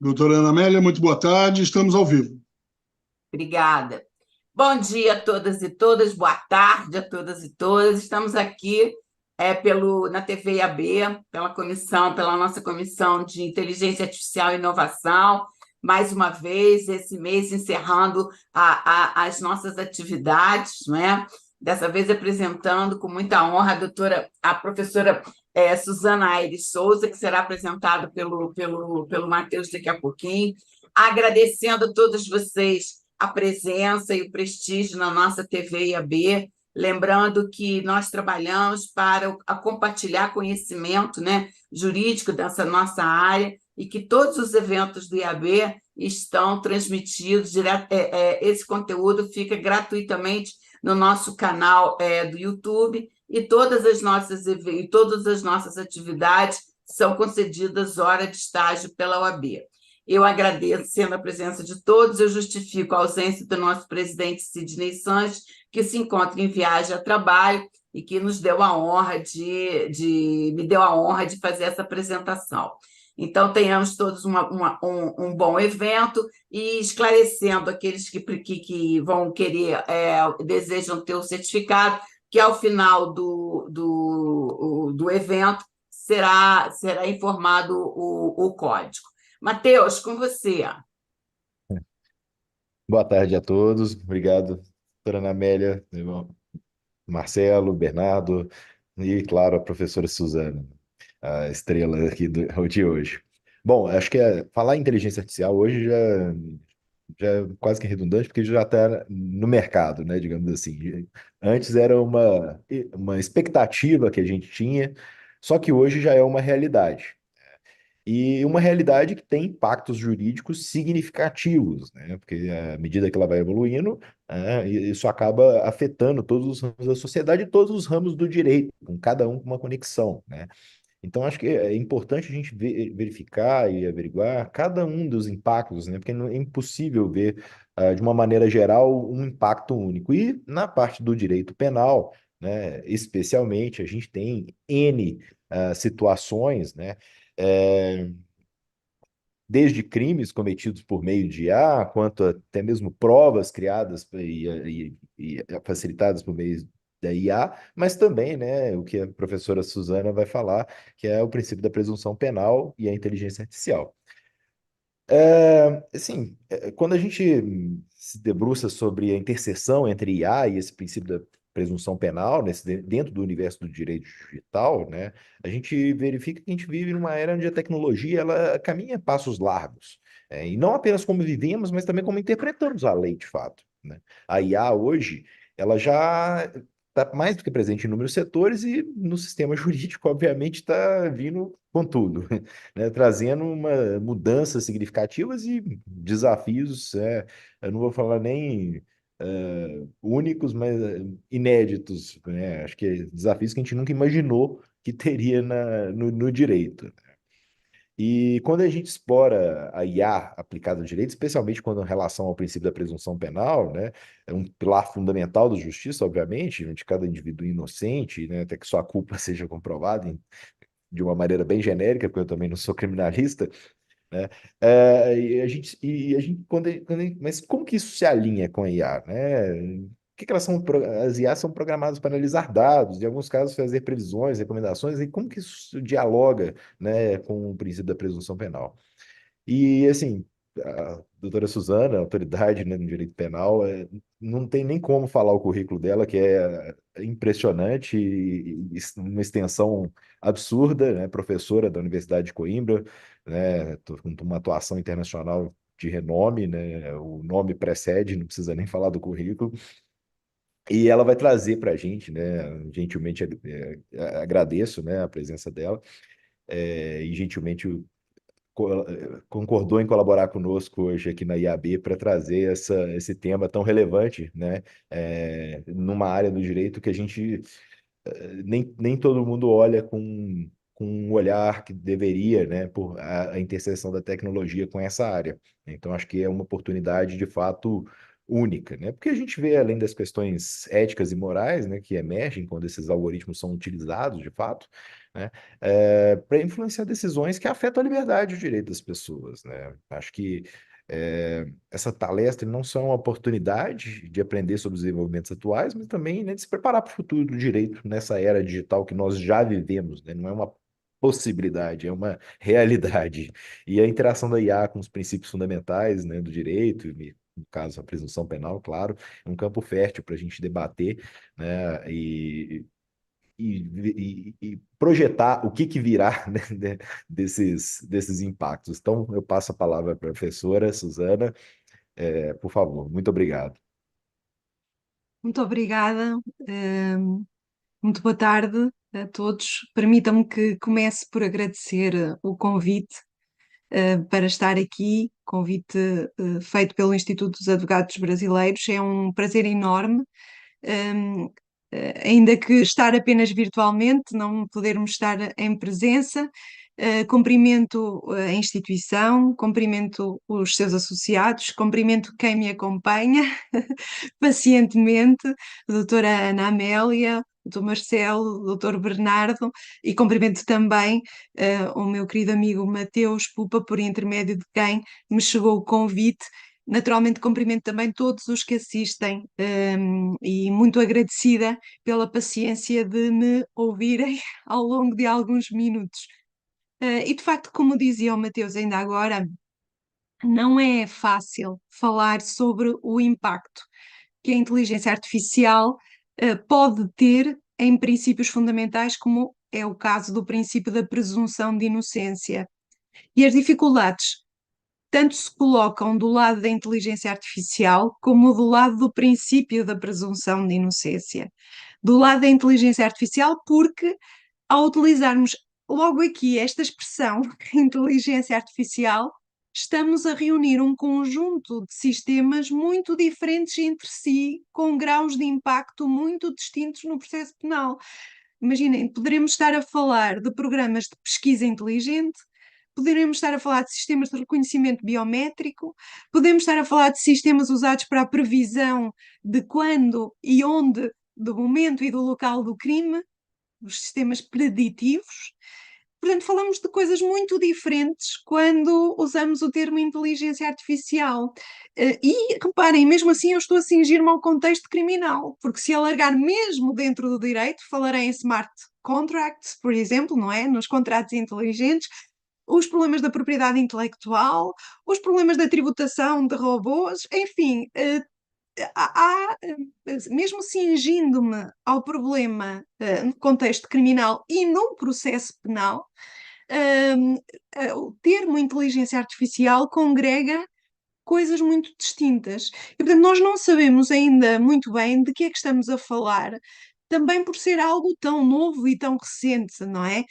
Doutora Ana Amélia, muito boa tarde, estamos ao vivo. Obrigada. Bom dia a todas e todas, boa tarde a todas e todas. Estamos aqui na TV IAB, pela nossa comissão de Inteligência Artificial e Inovação, mais uma vez, esse mês encerrando as nossas atividades, não é? Dessa vez apresentando com muita honra a professora Suzana Aires Souza, que será apresentada pelo Matheus daqui a pouquinho, agradecendo a todos vocês a presença e o prestígio na nossa TV IAB, lembrando que nós trabalhamos para compartilhar conhecimento, né, jurídico dessa nossa área e que todos os eventos do IAB estão transmitidos, esse conteúdo fica gratuitamente no nosso canal do YouTube e todas as nossas atividades são concedidas hora de estágio pela OAB. Eu agradecendo a presença de todos, eu justifico a ausência do nosso presidente Sidney Sanches, que se encontra em viagem a trabalho e que nos deu a honra me deu a honra de fazer essa apresentação. Então, tenhamos todos um bom evento e esclarecendo aqueles que vão querer, desejam ter o certificado, que ao final do evento será informado o código. Matheus, com você. Boa tarde a todos. Obrigado, doutora Ana Amélia, Marcelo, Bernardo e, claro, a professora Suzana, a estrela aqui de hoje. Bom, acho que falar em inteligência artificial hoje já é quase que redundante, porque já está no mercado, né, digamos assim. Antes era uma expectativa que a gente tinha, só que hoje já é uma realidade. E uma realidade que tem impactos jurídicos significativos, né? Porque à medida que ela vai evoluindo, isso acaba afetando todos os ramos da sociedade e todos os ramos do direito, com cada um com uma conexão, né? Então, acho que é importante a gente verificar e averiguar cada um dos impactos, né? Porque é impossível ver, de uma maneira geral, um impacto único. E na parte do direito penal, né, especialmente, a gente tem N situações, né? É, desde crimes cometidos por meio de IA, quanto até mesmo provas criadas e facilitadas por meio da IA, mas também, né, o que a professora Suzana vai falar, que é o princípio da presunção penal e a inteligência artificial. Assim, quando a gente se debruça sobre a interseção entre IA e esse princípio da presunção penal, dentro do universo do direito digital, né, a gente verifica que a gente vive numa era onde a tecnologia ela caminha a passos largos. E não apenas como vivemos, mas também como interpretamos a lei de fato, né? A IA hoje, ela já está mais do que presente em inúmeros setores e no sistema jurídico, obviamente, está vindo com tudo, né, trazendo uma mudanças significativas e desafios, eu não vou falar nem únicos, mas inéditos, né? Acho que desafios que a gente nunca imaginou que teria no direito. E quando a gente explora a IA aplicada ao direito, especialmente quando em relação ao princípio da presunção penal, né, é um pilar fundamental da justiça, obviamente, onde cada indivíduo inocente, né, até que sua culpa seja comprovada, de uma maneira bem genérica, porque eu também não sou criminalista, né? Mas como que isso se alinha com a IA, né? O que elas as IAs são programadas para analisar dados, em alguns casos fazer previsões, recomendações, e como que isso dialoga, né, com o princípio da presunção penal? E, assim, a doutora Suzana, autoridade, né, no direito penal, não tem nem como falar o currículo dela, que é impressionante e uma extensão absurda, né, professora da Universidade de Coimbra, né, com uma atuação internacional de renome, né, o nome precede, não precisa nem falar do currículo. E ela vai trazer para a gente, né, gentilmente agradeço, né, a presença dela, e gentilmente concordou em colaborar conosco hoje aqui na IAB para trazer esse tema tão relevante, né? Numa área do direito que a gente nem todo mundo olha com um olhar que deveria, né? Por a interseção da tecnologia com essa área. Então, acho que é uma oportunidade de fato única, né? Porque a gente vê, além das questões éticas e morais, né, que emergem quando esses algoritmos são utilizados de fato, né, para influenciar decisões que afetam a liberdade e o direito das pessoas, né? Acho que essa palestra não só é uma oportunidade de aprender sobre os desenvolvimentos atuais, mas também, né, de se preparar para o futuro do direito nessa era digital que nós já vivemos, né? Não é uma possibilidade, é uma realidade. E a interação da IA com os princípios fundamentais, né, do direito, e, no caso, a presunção penal, claro, é um campo fértil para a gente debater, né, e projetar o que virá, né, desses impactos. Então, eu passo a palavra para a professora Suzana, por favor. Muito obrigado. Muito obrigada, muito boa tarde a todos. Permitam-me que comece por agradecer o convite para estar aqui, convite feito pelo Instituto dos Advogados Brasileiros. É um prazer enorme, um, ainda que estar apenas virtualmente, não podermos estar em presença. Cumprimento a instituição, cumprimento os seus associados, cumprimento quem me acompanha pacientemente, a doutora Ana Amélia, o doutor Marcelo, o doutor Bernardo, e cumprimento também o meu querido amigo Mateus Pupa, por intermédio de quem me chegou o convite. Naturalmente cumprimento também todos os que assistem, e muito agradecida pela paciência de me ouvirem ao longo de alguns minutos. E de facto, como dizia o Mateus ainda agora, não é fácil falar sobre o impacto que a inteligência artificial pode ter em princípios fundamentais, como é o caso do princípio da presunção de inocência. E as dificuldades tanto se colocam do lado da inteligência artificial como do lado do princípio da presunção de inocência. Do lado da inteligência artificial, porque ao utilizarmos logo aqui esta expressão, inteligência artificial, estamos a reunir um conjunto de sistemas muito diferentes entre si, com graus de impacto muito distintos no processo penal. Imaginem, poderemos estar a falar de programas de pesquisa inteligente, poderemos estar a falar de sistemas de reconhecimento biométrico, podemos estar a falar de sistemas usados para a previsão de quando e onde, do momento e do local do crime, os sistemas preditivos. Portanto, falamos de coisas muito diferentes quando usamos o termo inteligência artificial. E reparem, mesmo assim eu estou a cingir-me ao contexto criminal, porque se alargar mesmo dentro do direito, falarei em smart contracts, por exemplo, não é? Nos contratos inteligentes, os problemas da propriedade intelectual, os problemas da tributação de robôs, enfim, mesmo cingindo-me ao problema no contexto criminal e no processo penal, o termo inteligência artificial congrega coisas muito distintas. E, portanto, nós não sabemos ainda muito bem de que é que estamos a falar, também por ser algo tão novo e tão recente, não é?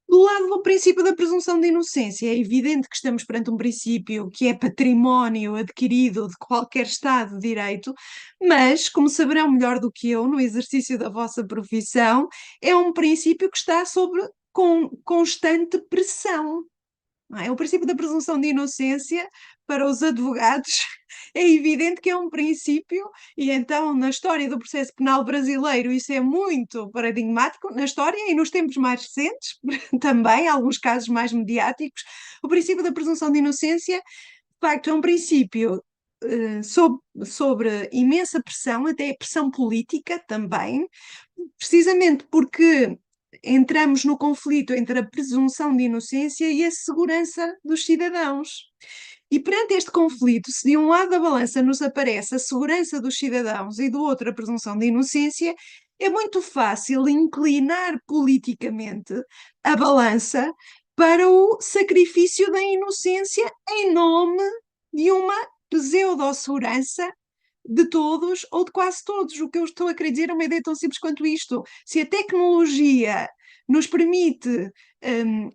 Do lado do princípio da presunção de inocência, é evidente que estamos perante um princípio que é património adquirido de qualquer Estado de Direito, mas, como saberão melhor do que eu, no exercício da vossa profissão, é um princípio que está sob constante pressão. Não é? O princípio da presunção de inocência, para os advogados, é evidente que é um princípio, e então na história do processo penal brasileiro isso é muito paradigmático, na história e nos tempos mais recentes, também, alguns casos mais mediáticos, o princípio da presunção de inocência, de facto, é um princípio sobre imensa pressão, até pressão política também, precisamente porque entramos no conflito entre a presunção de inocência e a segurança dos cidadãos. E perante este conflito, se de um lado da balança nos aparece a segurança dos cidadãos e do outro a presunção de inocência, é muito fácil inclinar politicamente a balança para o sacrifício da inocência em nome de uma pseudo-segurança de todos ou de quase todos. O que eu estou a querer dizer é uma ideia tão simples quanto isto. Se a tecnologia nos permite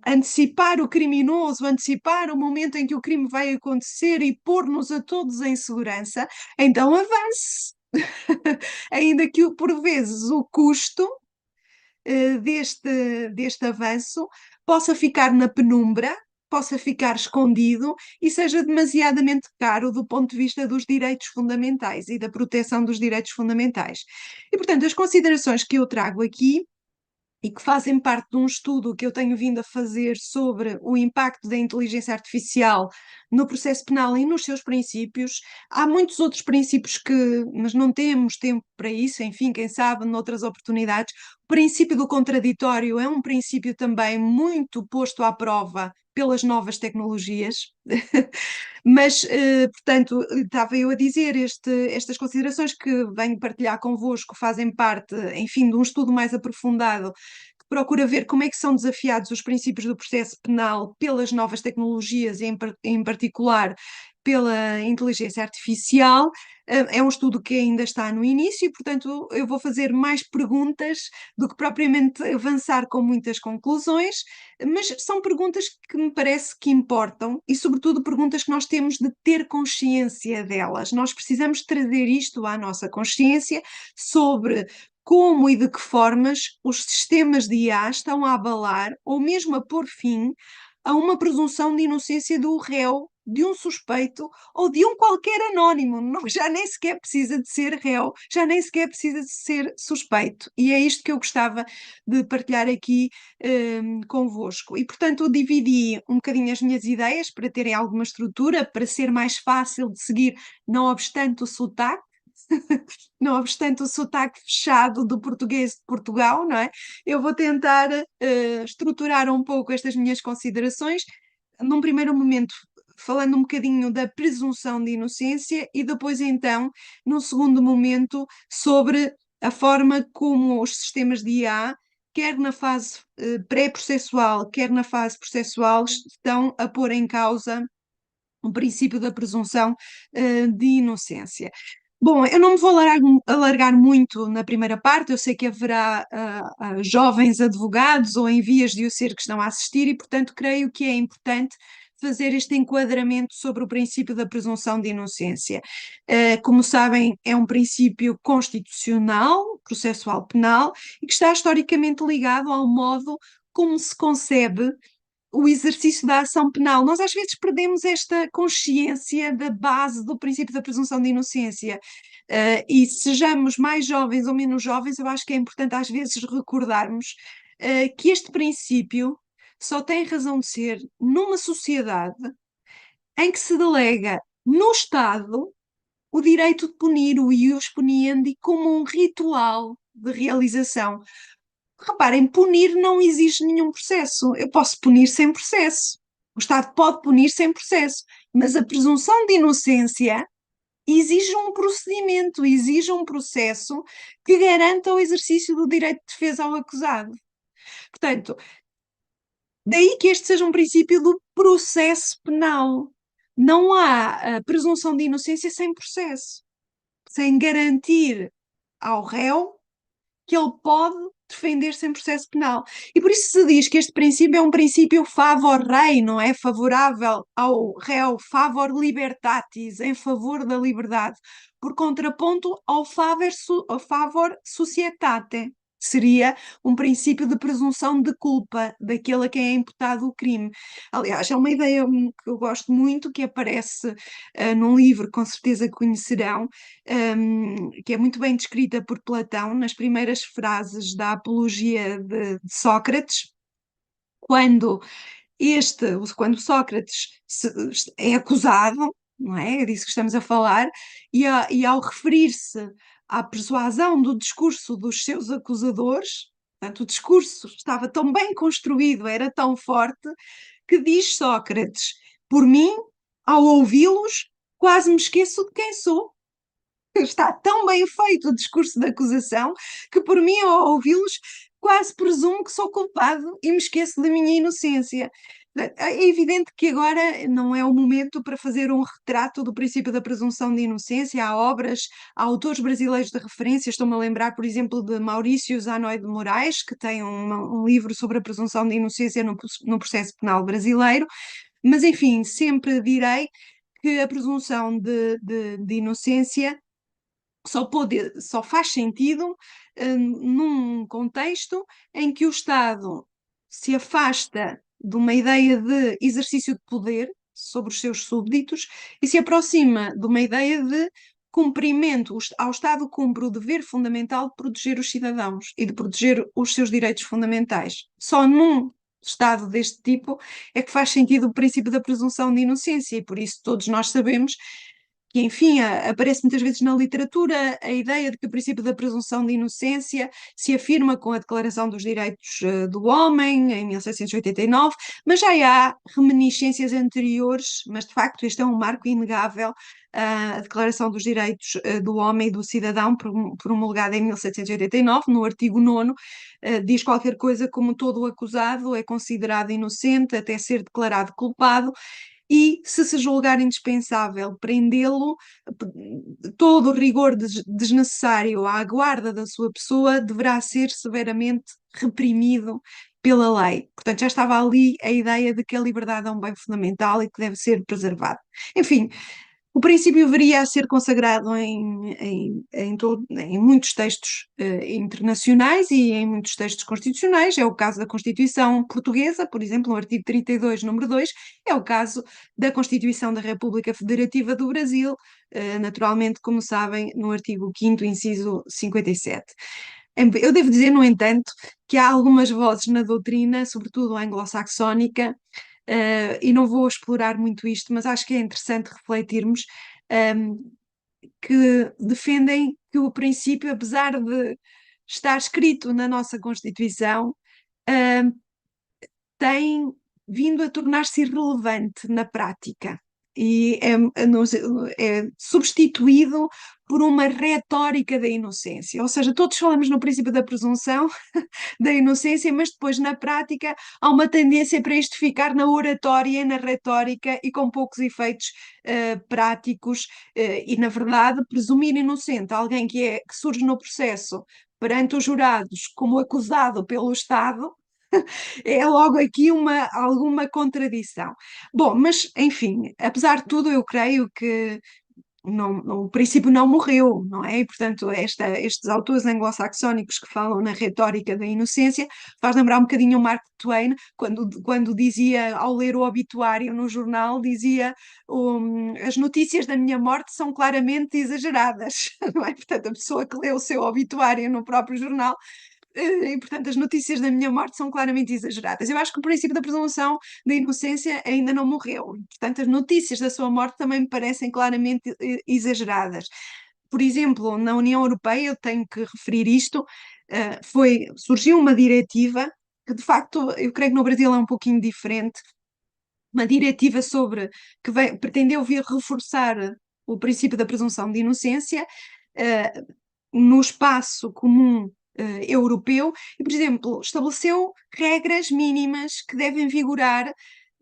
antecipar o criminoso, antecipar o momento em que o crime vai acontecer e pôr-nos a todos em segurança, então avance. Ainda que por vezes o custo deste avanço possa ficar na penumbra, possa ficar escondido e seja demasiadamente caro do ponto de vista dos direitos fundamentais e da proteção dos direitos fundamentais. E, portanto, as considerações que eu trago aqui e que fazem parte de um estudo que eu tenho vindo a fazer sobre o impacto da inteligência artificial no processo penal e nos seus princípios. Há muitos outros princípios mas não temos tempo para isso, enfim, quem sabe, noutras oportunidades. O princípio do contraditório é um princípio também muito posto à prova pelas novas tecnologias. Mas, portanto, estava eu a dizer, estas considerações que venho partilhar convosco fazem parte, enfim, de um estudo mais aprofundado que procura ver como é que são desafiados os princípios do processo penal pelas novas tecnologias e, em particular, pela inteligência artificial. É um estudo que ainda está no início e, portanto, eu vou fazer mais perguntas do que propriamente avançar com muitas conclusões, mas são perguntas que me parece que importam e, sobretudo, perguntas que nós temos de ter consciência delas. Nós precisamos trazer isto à nossa consciência sobre como e de que formas os sistemas de IA estão a abalar ou mesmo a pôr fim a uma presunção de inocência do réu, de um suspeito ou de um qualquer anónimo. Não, já nem sequer precisa de ser réu, já nem sequer precisa de ser suspeito. E é isto que eu gostava de partilhar aqui convosco. E, portanto, eu dividi um bocadinho as minhas ideias para terem alguma estrutura, para ser mais fácil de seguir, não obstante o sotaque. Não obstante o sotaque fechado do português de Portugal, não é? Eu vou tentar estruturar um pouco estas minhas considerações, num primeiro momento falando um bocadinho da presunção de inocência e depois então, num segundo momento, sobre a forma como os sistemas de IA, quer na fase pré-processual, quer na fase processual, estão a pôr em causa o princípio da presunção de inocência. Bom, eu não me vou alargar muito na primeira parte, eu sei que haverá jovens advogados ou em vias de o ser que estão a assistir e, portanto, creio que é importante fazer este enquadramento sobre o princípio da presunção de inocência. Como sabem, é um princípio constitucional, processual penal, e que está historicamente ligado ao modo como se concebe o exercício da ação penal. Nós às vezes perdemos esta consciência da base do princípio da presunção de inocência. E sejamos mais jovens ou menos jovens, eu acho que é importante às vezes recordarmos que este princípio só tem razão de ser numa sociedade em que se delega no Estado o direito de punir o ius puniendi como um ritual de realização. Reparem, punir não exige nenhum processo. Eu posso punir sem processo. O Estado pode punir sem processo. Mas a presunção de inocência exige um procedimento, exige um processo que garanta o exercício do direito de defesa ao acusado. Portanto, daí que este seja um princípio do processo penal. Não há a presunção de inocência sem processo, sem garantir ao réu que ele pode defender-se em processo penal. E por isso se diz que este princípio é um princípio favor rei, não é? Favorável ao réu, favor libertatis, em favor da liberdade, por contraponto ao favor societate. Seria um princípio de presunção de culpa daquele a quem é imputado o crime. Aliás, é uma ideia que eu gosto muito, que aparece num livro, com certeza conhecerão, que é muito bem descrita por Platão nas primeiras frases da Apologia de Sócrates, quando quando Sócrates é acusado, não é? É disso que estamos a falar, e ao referir-se à persuasão do discurso dos seus acusadores, portanto, o discurso estava tão bem construído, era tão forte, que diz Sócrates: por mim, ao ouvi-los, quase me esqueço de quem sou. Está tão bem feito o discurso de acusação que, por mim, ao ouvi-los, quase presumo que sou culpado e me esqueço da minha inocência. É evidente que agora não é o momento para fazer um retrato do princípio da presunção de inocência. Há obras, há autores brasileiros de referência. Estou-me a lembrar, por exemplo, de Maurício Zanoy de Moraes, que tem um livro sobre a presunção de inocência no processo penal brasileiro. Mas, enfim, sempre direi que a presunção de inocência só faz sentido num contexto em que o Estado se afasta de uma ideia de exercício de poder sobre os seus súbditos e se aproxima de uma ideia de cumprimento, ao Estado cumpre o dever fundamental de proteger os cidadãos e de proteger os seus direitos fundamentais. Só num Estado deste tipo é que faz sentido o princípio da presunção de inocência, e por isso todos nós sabemos que, enfim, aparece muitas vezes na literatura a ideia de que o princípio da presunção de inocência se afirma com a Declaração dos Direitos do Homem, em 1789, mas já há reminiscências anteriores, mas de facto este é um marco inegável, a Declaração dos Direitos do Homem e do Cidadão, promulgada em 1789, no artigo 9º, diz qualquer coisa como todo acusado é considerado inocente até ser declarado culpado, e, se se julgar indispensável prendê-lo, todo o rigor desnecessário à guarda da sua pessoa deverá ser severamente reprimido pela lei. Portanto, já estava ali a ideia de que a liberdade é um bem fundamental e que deve ser preservado. Enfim, o princípio viria a ser consagrado em muitos textos internacionais e em muitos textos constitucionais. É o caso da Constituição Portuguesa, por exemplo, no artigo 32, número 2, é o caso da Constituição da República Federativa do Brasil, naturalmente, como sabem, no artigo 5º, inciso 57. Eu devo dizer, no entanto, que há algumas vozes na doutrina, sobretudo anglo-saxónica, e não vou explorar muito isto, mas acho que é interessante refletirmos, que defendem que o princípio, apesar de estar escrito na nossa Constituição, tem vindo a tornar-se irrelevante na prática e é substituído por uma retórica da inocência. Ou seja, todos falamos no princípio da presunção da inocência, mas depois na prática há uma tendência para isto ficar na oratória e na retórica e com poucos efeitos práticos, e na verdade presumir inocente alguém que surge no processo perante os jurados como acusado pelo Estado é logo aqui alguma contradição. Bom, mas enfim, apesar de tudo, eu creio que o princípio não morreu, não é? E, portanto, estes autores anglo-saxónicos que falam na retórica da inocência faz lembrar um bocadinho o Mark Twain, quando dizia, ao ler o obituário no jornal, dizia as notícias da minha morte são claramente exageradas, não é? Portanto, a pessoa que lê o seu obituário no próprio jornal e, portanto, as notícias da minha morte são claramente exageradas. Eu acho que o princípio da presunção da inocência ainda não morreu. Um, portanto, as notícias da sua morte também me parecem claramente exageradas. Por exemplo, na União Europeia, eu tenho que referir isto, surgiu uma diretiva, que de facto, eu creio que no Brasil é um pouquinho diferente, uma diretiva pretendeu vir reforçar o princípio da presunção de inocência no espaço comum europeu e, por exemplo, estabeleceu regras mínimas que devem vigorar,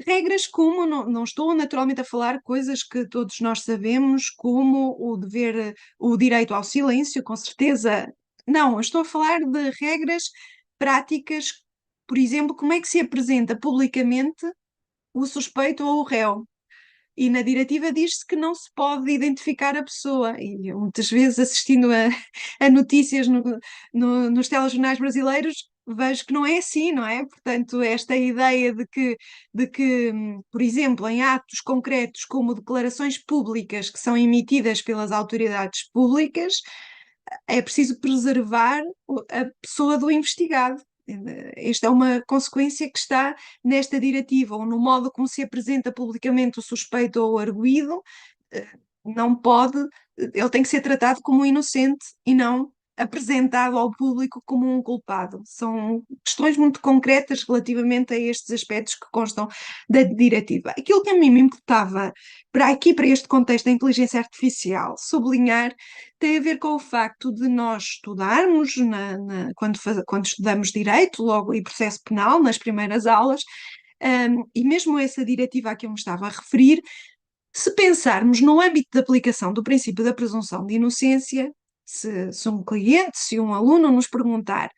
regras como, não estou naturalmente a falar coisas que todos nós sabemos, como o direito ao silêncio, com certeza, não, eu estou a falar de regras práticas, por exemplo, como é que se apresenta publicamente o suspeito ou o réu. E na diretiva diz-se que não se pode identificar a pessoa. E eu, muitas vezes, assistindo a notícias nos telejornais brasileiros, vejo que não é assim, não é? Portanto, esta ideia de que, por exemplo, em atos concretos, como declarações públicas que são emitidas pelas autoridades públicas, é preciso preservar a pessoa do investigado. Esta é uma consequência que está nesta diretiva, ou no modo como se apresenta publicamente o suspeito ou o arguido, não pode, ele tem que ser tratado como um inocente e não apresentado ao público como um culpado. São questões muito concretas relativamente a estes aspectos que constam da diretiva. Aquilo que a mim me importava para este contexto da inteligência artificial sublinhar tem a ver com o facto de nós estudarmos, quando estudamos direito, logo e processo penal, nas primeiras aulas, e mesmo essa diretiva a que eu me estava a referir, se pensarmos no âmbito de aplicação do princípio da presunção de inocência, se um cliente, se um aluno nos perguntar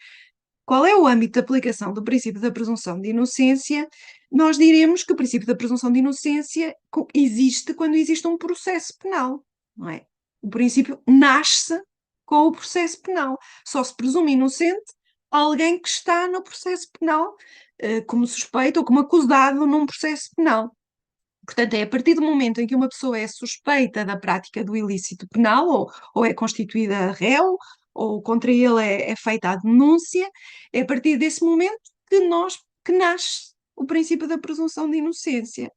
qual é o âmbito de aplicação do princípio da presunção de inocência, nós diremos que o princípio da presunção de inocência existe quando existe um processo penal, não é? O princípio nasce com o processo penal. Só se presume inocente alguém que está no processo penal, como suspeito ou como acusado num processo penal. Portanto, é a partir do momento em que uma pessoa é suspeita da prática do ilícito penal, ou é constituída réu, ou contra ele é feita a denúncia, é a partir desse momento que nasce o princípio da presunção de inocência.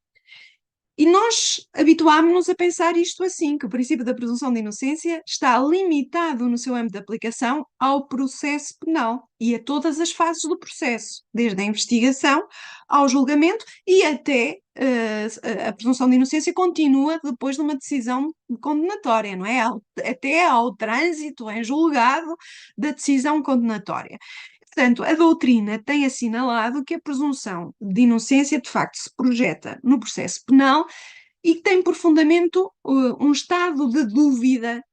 E nós habituámos-nos a pensar isto assim, que o princípio da presunção de inocência está limitado no seu âmbito de aplicação ao processo penal e a todas as fases do processo, desde a investigação ao julgamento e até a presunção de inocência continua depois de uma decisão condenatória, não é? Até ao trânsito em julgado da decisão condenatória. Portanto, a doutrina tem assinalado que a presunção de inocência, de facto, se projeta no processo penal e que tem por fundamento um estado de dúvida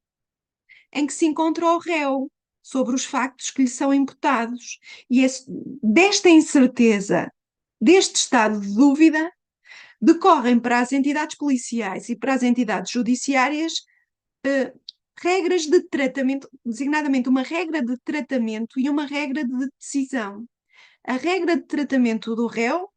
em que se encontra o réu sobre os factos que lhe são imputados. E desta incerteza, deste estado de dúvida, decorrem para as entidades policiais e para as entidades judiciárias regras de tratamento, designadamente uma regra de tratamento e uma regra de decisão. A regra de tratamento do réu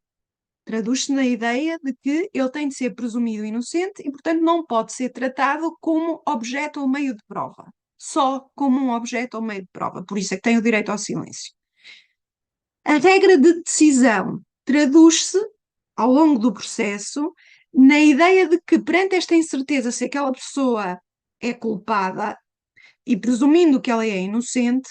traduz-se na ideia de que ele tem de ser presumido inocente e, portanto, não pode ser tratado como objeto ou meio de prova. Só como um objeto ou meio de prova. Por isso é que tem o direito ao silêncio. A regra de decisão traduz-se, ao longo do processo, na ideia de que, perante esta incerteza se aquela pessoa é culpada e presumindo que ela é inocente,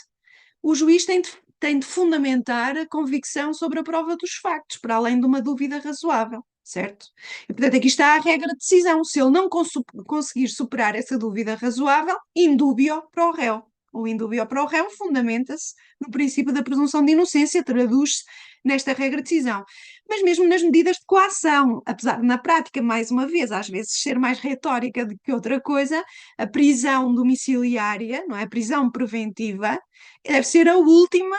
o juiz tem de fundamentar a convicção sobre a prova dos factos, para além de uma dúvida razoável, certo? E, portanto, aqui está a regra de decisão. Se ele não conseguir superar essa dúvida razoável, indúbio pro réu. O indúbio pro réu fundamenta-se no princípio da presunção de inocência, traduz-se nesta regra de decisão. Mas mesmo nas medidas de coação, apesar de na prática, mais uma vez, às vezes ser mais retórica do que outra coisa, a prisão domiciliária, não é? A prisão preventiva, deve ser a última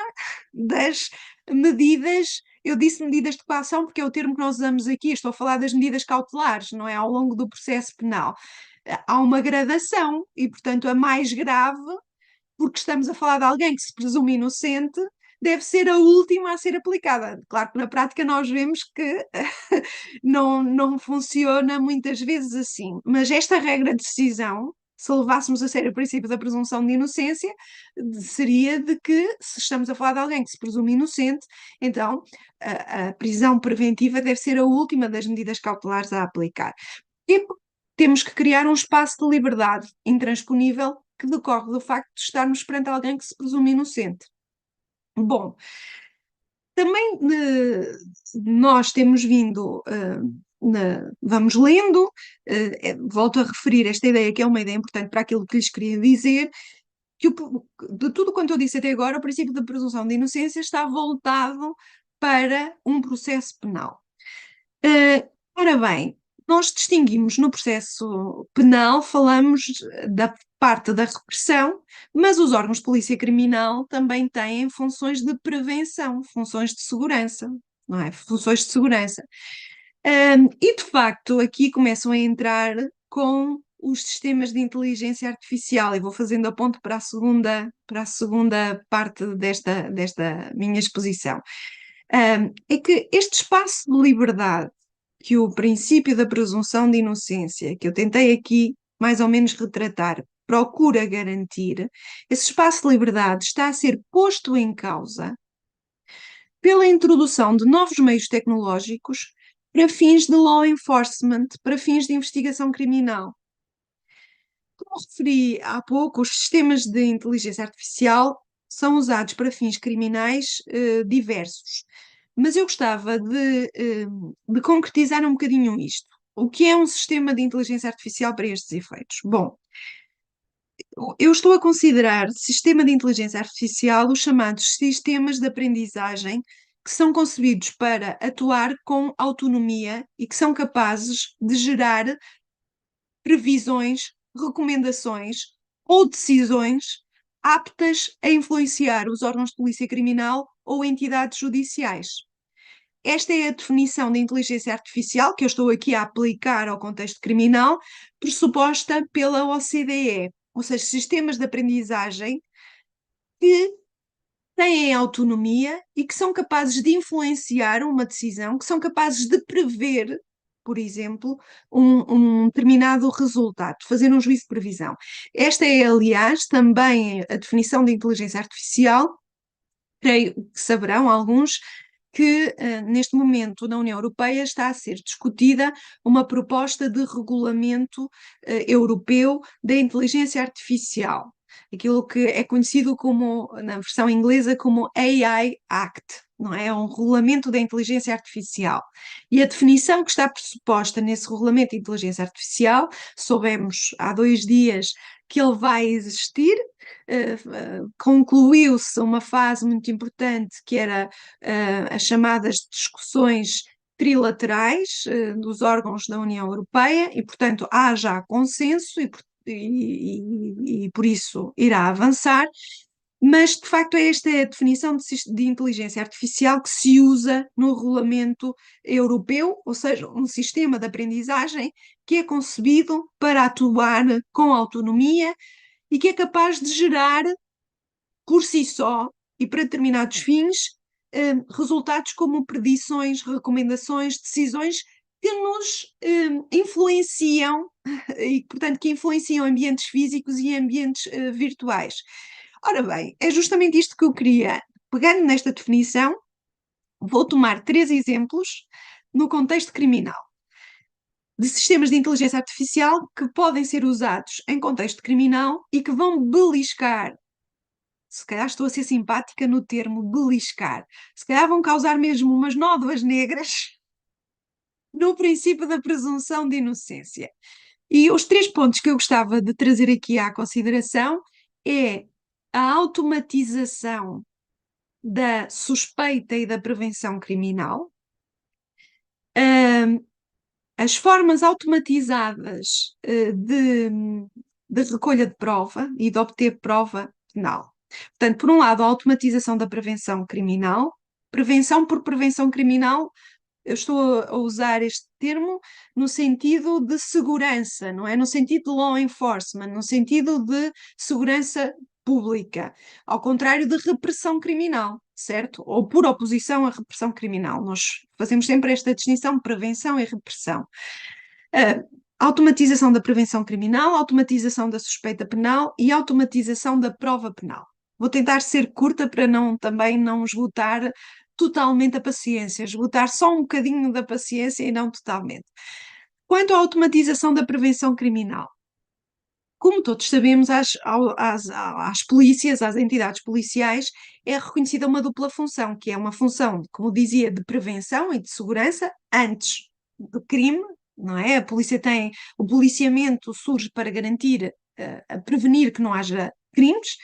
das medidas. Eu disse medidas de coação porque é o termo que nós usamos aqui, estou a falar das medidas cautelares, não é? Ao longo do processo penal. Há uma gradação e, portanto, a mais grave, porque estamos a falar de alguém que se presume inocente, deve ser a última a ser aplicada. Claro que na prática nós vemos que não funciona muitas vezes assim, mas esta regra de decisão, se levássemos a sério o princípio da presunção de inocência, seria de que, se estamos a falar de alguém que se presume inocente, então a prisão preventiva deve ser a última das medidas cautelares a aplicar. E temos que criar um espaço de liberdade intransponível que decorre do facto de estarmos perante alguém que se presume inocente. Bom, também nós temos vindo, vamos lendo, volto a referir esta ideia, que é uma ideia importante para aquilo que lhes queria dizer, que de tudo quanto eu disse até agora, o princípio da presunção de inocência está voltado para um processo penal. Ora bem, nós distinguimos no processo penal, falamos da parte da repressão, mas os órgãos de polícia criminal também têm funções de prevenção, funções de segurança, não é? Funções de segurança. E, de facto, aqui começam a entrar com os sistemas de inteligência artificial, e vou fazendo a ponto para a segunda parte desta minha exposição. É que este espaço de liberdade que o princípio da presunção de inocência, que eu tentei aqui mais ou menos retratar, procura garantir, esse espaço de liberdade está a ser posto em causa pela introdução de novos meios tecnológicos para fins de law enforcement, para fins de investigação criminal. Como referi há pouco, os sistemas de inteligência artificial são usados para fins criminais diversos. Mas eu gostava de concretizar um bocadinho isto. O que é um sistema de inteligência artificial para estes efeitos? Bom, eu estou a considerar sistema de inteligência artificial os chamados sistemas de aprendizagem que são concebidos para atuar com autonomia e que são capazes de gerar previsões, recomendações ou decisões aptas a influenciar os órgãos de polícia criminal ou entidades judiciais. Esta é a definição de inteligência artificial que eu estou aqui a aplicar ao contexto criminal, pressuposta pela OCDE, ou seja, sistemas de aprendizagem que têm autonomia e que são capazes de influenciar uma decisão, que são capazes de prever por exemplo, um determinado resultado, fazer um juízo de previsão. Esta é, aliás, também a definição de inteligência artificial. Creio que saberão alguns que neste momento na União Europeia está a ser discutida uma proposta de regulamento europeu da inteligência artificial, aquilo que é conhecido como, na versão inglesa, como AI Act, não é? É um regulamento da inteligência artificial. E a definição que está pressuposta nesse regulamento de inteligência artificial, soubemos há 2 dias que ele vai existir. Concluiu-se uma fase muito importante que era as chamadas discussões trilaterais dos órgãos da União Europeia e, portanto, há já consenso e por isso irá avançar, mas de facto é esta a definição de inteligência artificial que se usa no regulamento europeu, ou seja, um sistema de aprendizagem que é concebido para atuar com autonomia e que é capaz de gerar por si só e para determinados fins resultados como predições, recomendações, decisões que nos influenciam e, portanto, que influenciam ambientes físicos e ambientes virtuais. Ora bem, é justamente isto que eu queria. Pegando nesta definição, vou tomar 3 exemplos no contexto criminal, de sistemas de inteligência artificial que podem ser usados em contexto criminal e que vão beliscar, se calhar estou a ser simpática no termo beliscar, se calhar vão causar mesmo umas nódoas negras no princípio da presunção de inocência. E os 3 pontos que eu gostava de trazer aqui à consideração é a automatização da suspeita e da prevenção criminal, as formas automatizadas de recolha de prova e de obter prova penal. Portanto, por um lado, a automatização da prevenção criminal, prevenção por prevenção criminal, eu estou a usar este termo no sentido de segurança, não é? No sentido de law enforcement, no sentido de segurança pública, ao contrário de repressão criminal, certo? Ou por oposição à repressão criminal. Nós fazemos sempre esta distinção, prevenção e repressão. Automatização da prevenção criminal, automatização da suspeita penal e automatização da prova penal. Vou tentar ser curta para também não esgotar totalmente a paciência, esgotar só um bocadinho da paciência e não totalmente. Quanto à automatização da prevenção criminal, como todos sabemos, às polícias, às entidades policiais, é reconhecida uma dupla função, que é uma função, como dizia, de prevenção e de segurança antes do crime, não é? O policiamento surge para garantir, a prevenir que não haja crimes,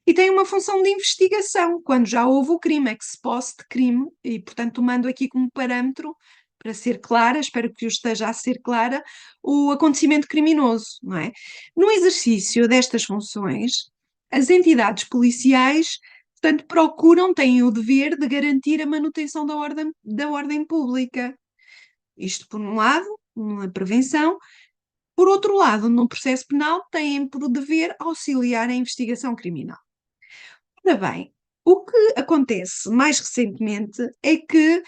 e tem uma função de investigação, quando já houve o crime, ex post crime, e portanto tomando aqui como parâmetro, para ser clara, espero que eu esteja a ser clara, o acontecimento criminoso, não é? No exercício destas funções, as entidades policiais, portanto, têm o dever de garantir a manutenção da ordem pública. Isto por um lado, na prevenção. Por outro lado, no processo penal, têm por dever auxiliar a investigação criminal. Ora bem, o que acontece mais recentemente é que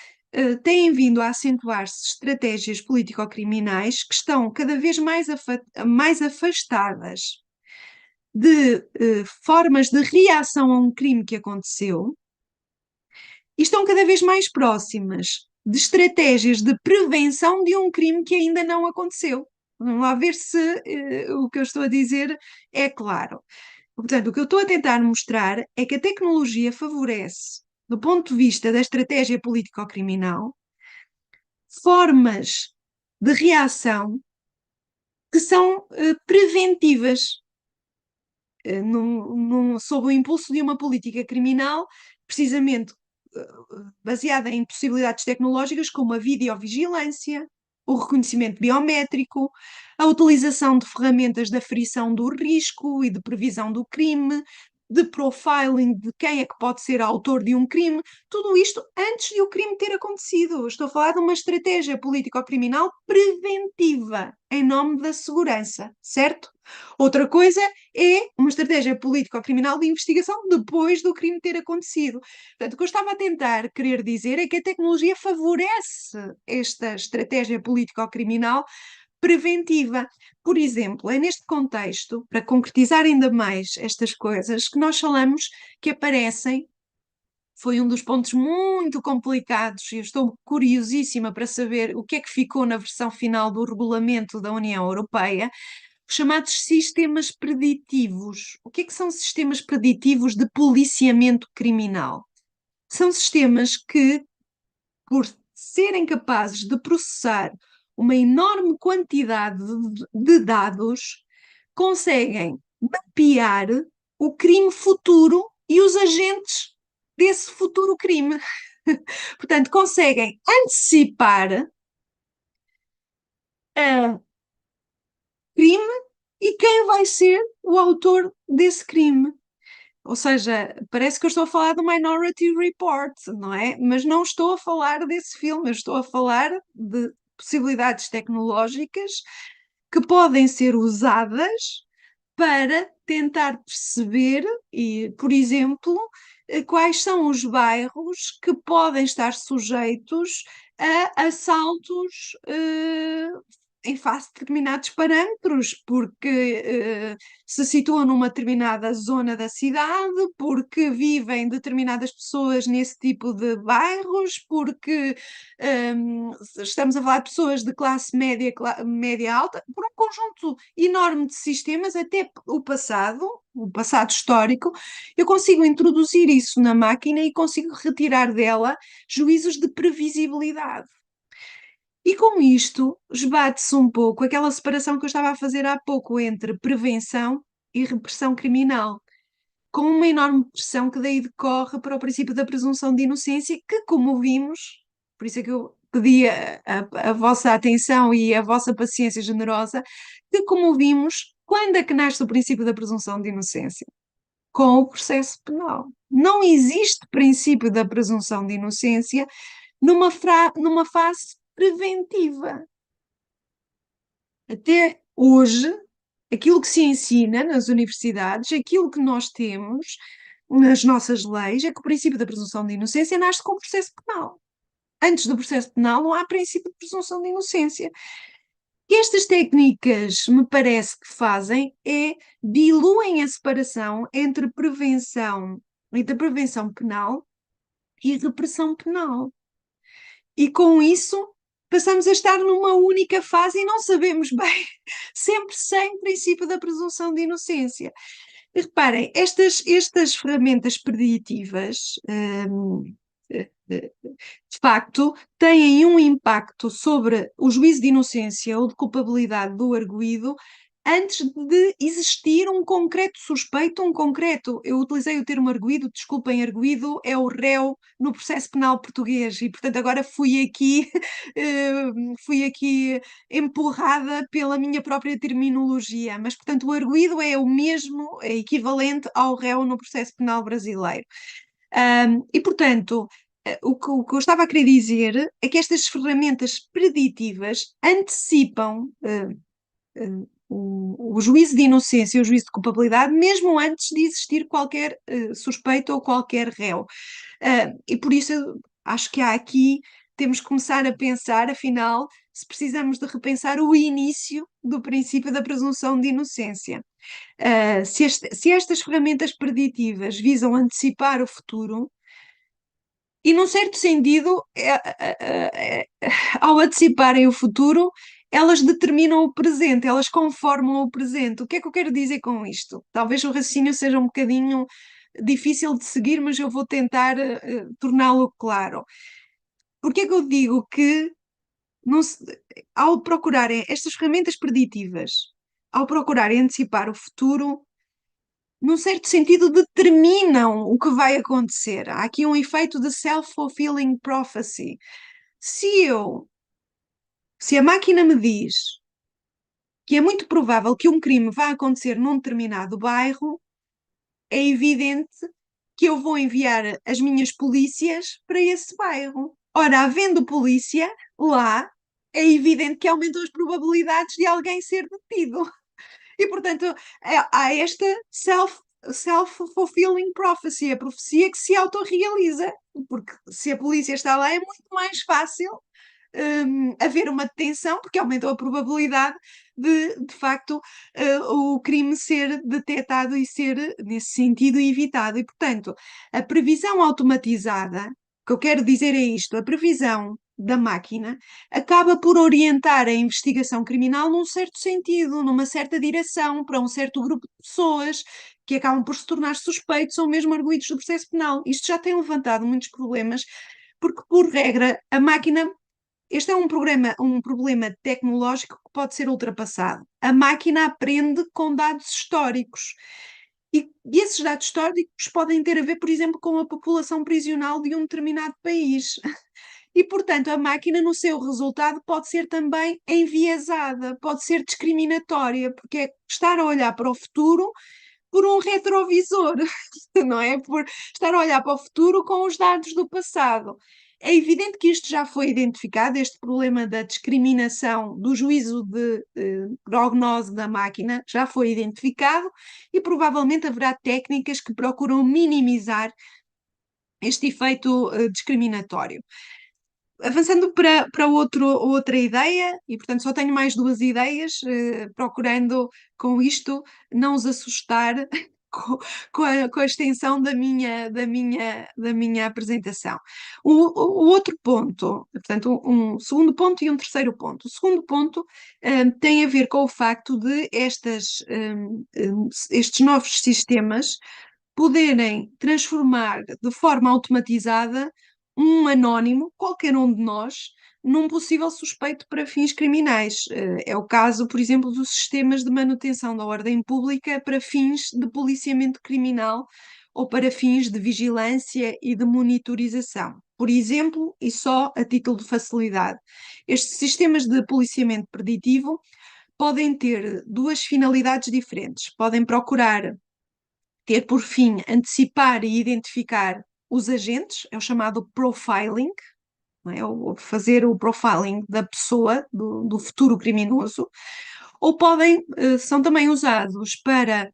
têm vindo a acentuar-se estratégias político-criminais que estão cada vez mais afastadas de formas de reação a um crime que aconteceu e estão cada vez mais próximas de estratégias de prevenção de um crime que ainda não aconteceu. Vamos lá ver se o que eu estou a dizer é claro. Portanto, o que eu estou a tentar mostrar é que a tecnologia favorece, do ponto de vista da estratégia político-criminal, formas de reação que são preventivas, sob o impulso de uma política criminal, precisamente baseada em possibilidades tecnológicas como a videovigilância, o reconhecimento biométrico, a utilização de ferramentas de aferição do risco e de previsão do crime, de profiling de quem é que pode ser autor de um crime, tudo isto antes de o crime ter acontecido. Estou a falar de uma estratégia político-criminal preventiva, em nome da segurança, certo? Outra coisa é uma estratégia político-criminal de investigação depois do crime ter acontecido. Portanto, o que eu estava a tentar querer dizer é que a tecnologia favorece esta estratégia político-criminal preventiva. Por exemplo, é neste contexto, para concretizar ainda mais estas coisas, que nós falamos que aparecem. Foi um dos pontos muito complicados e eu estou curiosíssima para saber o que é que ficou na versão final do regulamento da União Europeia, os chamados sistemas preditivos. O que é que são sistemas preditivos de policiamento criminal? São sistemas que, por serem capazes de processar uma enorme quantidade de dados, conseguem mapear o crime futuro e os agentes desse futuro crime. Portanto, conseguem antecipar o crime e quem vai ser o autor desse crime. Ou seja, parece que eu estou a falar do Minority Report, não é? Mas não estou a falar desse filme, eu estou a falar de possibilidades tecnológicas que podem ser usadas para tentar perceber, e, por exemplo, quais são os bairros que podem estar sujeitos a assaltos em face de determinados parâmetros, porque se situam numa determinada zona da cidade, porque vivem determinadas pessoas nesse tipo de bairros, porque estamos a falar de pessoas de classe média, média alta, por um conjunto enorme de sistemas, até o passado histórico, eu consigo introduzir isso na máquina e consigo retirar dela juízos de previsibilidade. E com isto, esbate-se um pouco aquela separação que eu estava a fazer há pouco entre prevenção e repressão criminal, com uma enorme pressão que daí decorre para o princípio da presunção de inocência, que, como vimos, por isso é que eu pedi a vossa atenção e a vossa paciência generosa, que, como vimos, quando é que nasce o princípio da presunção de inocência? Com o processo penal. Não existe princípio da presunção de inocência numa fase preventiva. Até hoje, aquilo que se ensina nas universidades, aquilo que nós temos nas nossas leis, é que o princípio da presunção de inocência nasce com o processo penal. Antes do processo penal não há princípio de presunção de inocência. O que estas técnicas me parece que fazem é diluem a separação entre prevenção penal e repressão penal. E com isso passamos a estar numa única fase e não sabemos bem, sempre sem princípio da presunção de inocência. E reparem, estas ferramentas preditivas, de facto, têm um impacto sobre o juízo de inocência ou de culpabilidade do arguido antes de existir um concreto suspeito, eu utilizei o termo arguido, desculpem, arguido é o réu no processo penal português e, portanto, agora fui aqui empurrada pela minha própria terminologia, mas, portanto, o arguido é o mesmo, é equivalente ao réu no processo penal brasileiro. E, portanto, o que eu estava a querer dizer é que estas ferramentas preditivas antecipam o juízo de inocência e o juízo de culpabilidade, mesmo antes de existir qualquer suspeito ou qualquer réu. E por isso acho que temos que começar a pensar, afinal, se precisamos de repensar o início do princípio da presunção de inocência. Se estas ferramentas preditivas visam antecipar o futuro, e num certo sentido, ao anteciparem o futuro, elas determinam o presente, elas conformam o presente. O que é que eu quero dizer com isto? Talvez o raciocínio seja um bocadinho difícil de seguir, mas eu vou tentar torná-lo claro. Porque é que eu digo que, ao procurarem estas ferramentas preditivas, ao procurarem antecipar o futuro, num certo sentido, determinam o que vai acontecer. Há aqui um efeito de self-fulfilling prophecy. Se a máquina me diz que é muito provável que um crime vá acontecer num determinado bairro, é evidente que eu vou enviar as minhas polícias para esse bairro. Ora, havendo polícia lá, é evidente que aumentam as probabilidades de alguém ser detido. E, portanto, há esta self-fulfilling prophecy, a profecia que se autorrealiza, porque se a polícia está lá é muito mais fácil haver uma detenção, porque aumentou a probabilidade de facto, o crime ser detectado e ser, nesse sentido, evitado. E, portanto, a previsão automatizada, o que eu quero dizer é isto, a previsão da máquina acaba por orientar a investigação criminal num certo sentido, numa certa direção, para um certo grupo de pessoas que acabam por se tornar suspeitos ou mesmo arguidos do processo penal. Isto já tem levantado muitos problemas, porque, por regra, a máquina este é um problema tecnológico que pode ser ultrapassado. A máquina aprende com dados históricos. E esses dados históricos podem ter a ver, por exemplo, com a população prisional de um determinado país. E, portanto, a máquina, no seu resultado, pode ser também enviesada, pode ser discriminatória, porque é estar a olhar para o futuro por um retrovisor, não é? Por estar a olhar para o futuro com os dados do passado. É evidente que isto já foi identificado, este problema da discriminação do juízo de prognose da máquina já foi identificado e provavelmente haverá técnicas que procuram minimizar este efeito discriminatório. Avançando para outra ideia, e portanto só tenho mais duas ideias, procurando com isto não os assustar com a extensão da minha apresentação. O outro ponto, portanto, um segundo ponto e um terceiro ponto. O segundo ponto tem a ver com o facto de estes novos sistemas poderem transformar de forma automatizada um anónimo, qualquer um de nós, num possível suspeito para fins criminais. É o caso, por exemplo, dos sistemas de manutenção da ordem pública para fins de policiamento criminal ou para fins de vigilância e de monitorização. Por exemplo, e só a título de facilidade, estes sistemas de policiamento preditivo podem ter duas finalidades diferentes. Podem procurar ter por fim antecipar e identificar os agentes, é o chamado profiling, não é? Fazer o profiling da pessoa, do futuro criminoso, ou são também usados para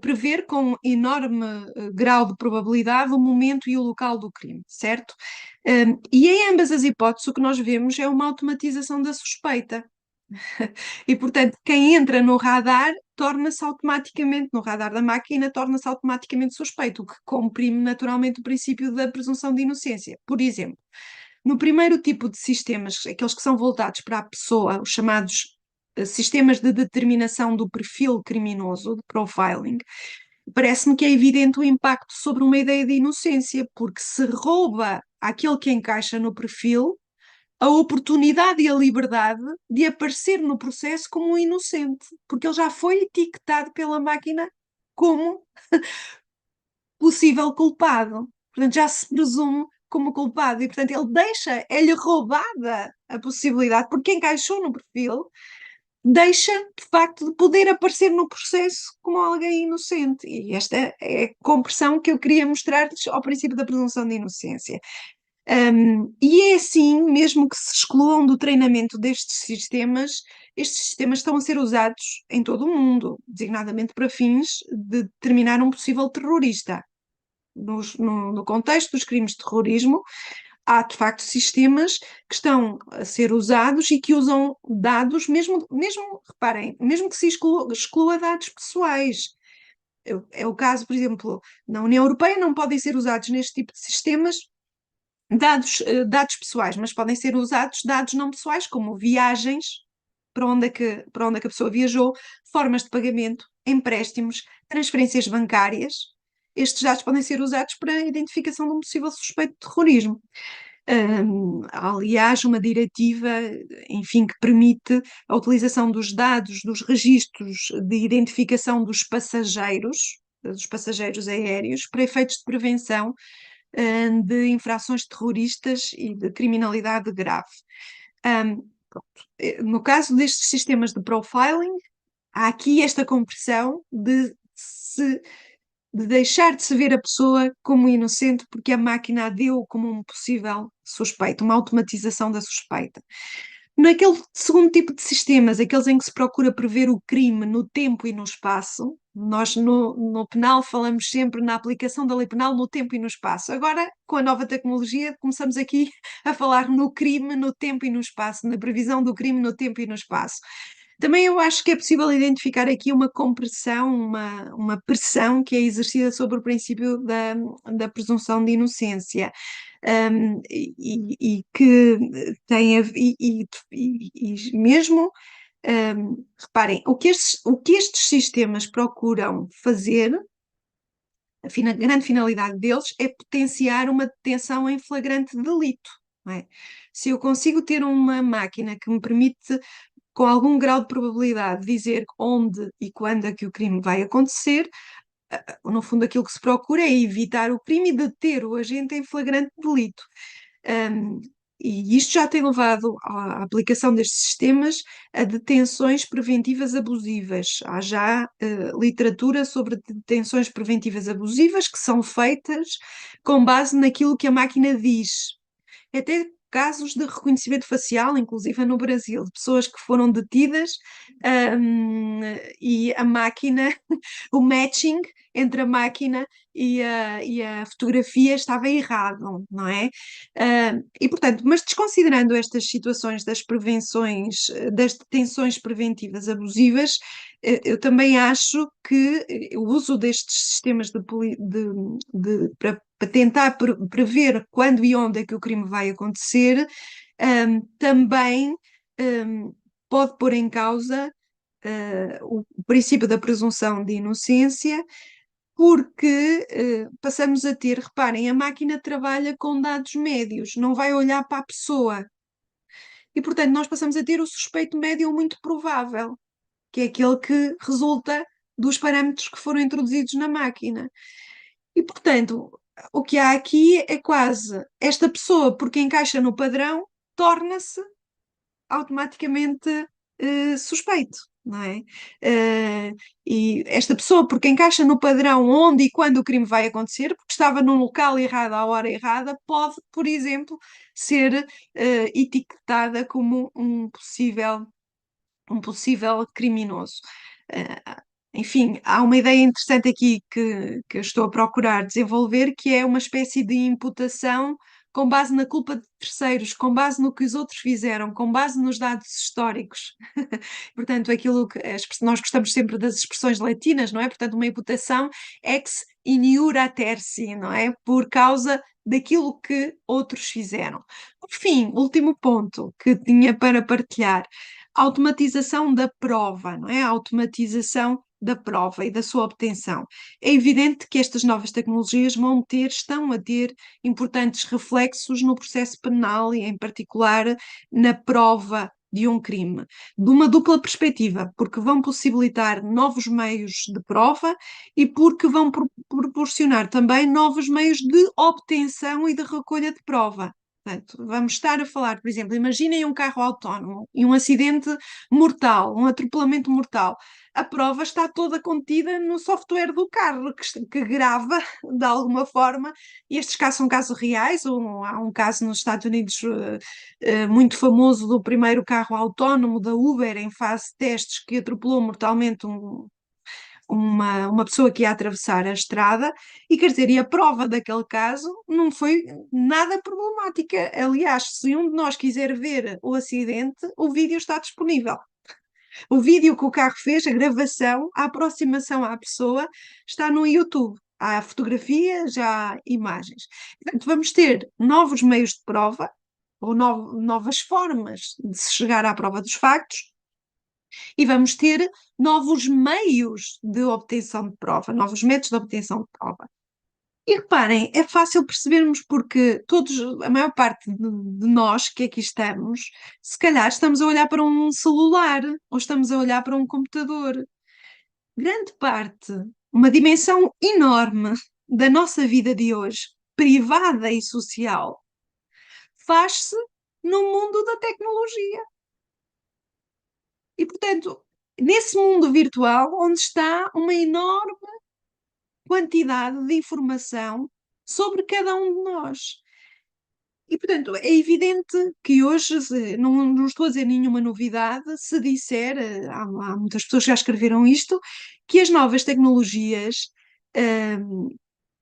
prever com enorme grau de probabilidade o momento e o local do crime, certo? E em ambas as hipóteses o que nós vemos é uma automatização da suspeita. E, portanto, quem entra no radar torna-se automaticamente, no radar da máquina, torna-se automaticamente suspeito, o que comprime naturalmente o princípio da presunção de inocência. Por exemplo, no primeiro tipo de sistemas, aqueles que são voltados para a pessoa, os chamados sistemas de determinação do perfil criminoso, de profiling, parece-me que é evidente o impacto sobre uma ideia de inocência, porque se rouba aquele que encaixa no perfil a oportunidade e a liberdade de aparecer no processo como um inocente, porque ele já foi etiquetado pela máquina como possível culpado. Portanto, já se presume como culpado e, portanto, é-lhe roubada a possibilidade, porque encaixou no perfil, deixa, de facto, de poder aparecer no processo como alguém inocente. E esta é a compressão que eu queria mostrar-lhes ao princípio da presunção de inocência. E é assim, mesmo que se excluam do treinamento destes sistemas, estes sistemas estão a ser usados em todo o mundo, designadamente para fins de determinar um possível terrorista. No contexto dos crimes de terrorismo, há de facto sistemas que estão a ser usados e que usam dados, mesmo reparem, mesmo que se exclua dados pessoais. É o caso, por exemplo, na União Europeia não podem ser usados neste tipo de sistemas dados pessoais, mas podem ser usados dados não pessoais, como viagens, para onde é que a pessoa viajou, formas de pagamento, empréstimos, transferências bancárias. Estes dados podem ser usados para a identificação de um possível suspeito de terrorismo. Aliás, uma diretiva, enfim, que permite a utilização dos dados dos registros de identificação dos passageiros aéreos, para efeitos de prevenção de infrações terroristas e de criminalidade grave. No caso destes sistemas de profiling, há aqui esta compressão de se de deixar de se ver a pessoa como inocente porque a máquina a deu como um possível suspeito, uma automatização da suspeita. Naquele segundo tipo de sistemas, aqueles em que se procura prever o crime no tempo e no espaço, nós no penal falamos sempre na aplicação da lei penal no tempo e no espaço. Agora, com a nova tecnologia, começamos aqui a falar no crime no tempo e no espaço, na previsão do crime no tempo e no espaço. Também eu acho que é possível identificar aqui uma compressão, uma pressão que é exercida sobre o princípio da presunção de inocência. E que tem e mesmo, reparem, o que estes sistemas procuram fazer, a grande finalidade deles é potenciar uma detenção em flagrante delito, não é? Se eu consigo ter uma máquina que me permite, com algum grau de probabilidade, dizer onde e quando é que o crime vai acontecer, no fundo aquilo que se procura é evitar o crime e deter o agente em flagrante delito. E isto já tem levado à aplicação destes sistemas a detenções preventivas abusivas. Há já literatura sobre detenções preventivas abusivas que são feitas com base naquilo que a máquina diz. Até casos de reconhecimento facial, inclusive no Brasil, de pessoas que foram detidas e a máquina, o matching entre a máquina e a fotografia estava errado, não é? E, portanto, mas desconsiderando estas situações das prevenções, das detenções preventivas abusivas, eu também acho que o uso destes sistemas para tentar prever quando e onde é que o crime vai acontecer, também pode pôr em causa o princípio da presunção de inocência, porque passamos a ter, reparem, a máquina trabalha com dados médios, não vai olhar para a pessoa. E, portanto, nós passamos a ter o suspeito médio muito provável, que é aquele que resulta dos parâmetros que foram introduzidos na máquina. E, portanto, o que há aqui é quase esta pessoa, porque encaixa no padrão, torna-se automaticamente suspeito, não é? E esta pessoa, porque encaixa no padrão onde e quando o crime vai acontecer, porque estava no local errado à hora errada, pode, por exemplo, ser etiquetada como um possível criminoso. Enfim, há uma ideia interessante aqui que eu estou a procurar desenvolver, que é uma espécie de imputação com base na culpa de terceiros, com base no que os outros fizeram, com base nos dados históricos. Portanto, aquilo que nós gostamos sempre das expressões latinas, não é? Portanto, uma imputação ex iniura terci, não é? Por causa daquilo que outros fizeram. Por fim, último ponto que tinha para partilhar, a automatização da prova, não é? A automatização da prova e da sua obtenção. É evidente que estas novas tecnologias estão a ter importantes reflexos no processo penal e, em particular, na prova de um crime, de uma dupla perspectiva, porque vão possibilitar novos meios de prova e porque vão proporcionar também novos meios de obtenção e de recolha de prova. Portanto, vamos estar a falar, por exemplo, imaginem um carro autónomo e um acidente mortal, um atropelamento mortal. A prova está toda contida no software do carro, que grava de alguma forma, e estes casos são casos reais. Há um caso nos Estados Unidos muito famoso do primeiro carro autónomo da Uber em fase de testes que atropelou mortalmente uma pessoa que ia atravessar a estrada, e quer dizer, e a prova daquele caso não foi nada problemática. Aliás, se um de nós quiser ver o acidente, o vídeo está disponível. O vídeo que o carro fez, a gravação, a aproximação à pessoa, está no YouTube. Há fotografias, há imagens. Portanto, vamos ter novos meios de prova, ou novas formas de se chegar à prova dos factos, e vamos ter novos meios de obtenção de prova, novos métodos de obtenção de prova. E reparem, é fácil percebermos porque a maior parte de nós que aqui estamos, se calhar estamos a olhar para um celular ou estamos a olhar para um computador. Grande parte, uma dimensão enorme da nossa vida de hoje, privada e social, faz-se no mundo da tecnologia. E, portanto, nesse mundo virtual, onde está uma enorme quantidade de informação sobre cada um de nós. E, portanto, é evidente que hoje, não estou a dizer nenhuma novidade, se disser, há muitas pessoas que já escreveram isto, que as novas tecnologias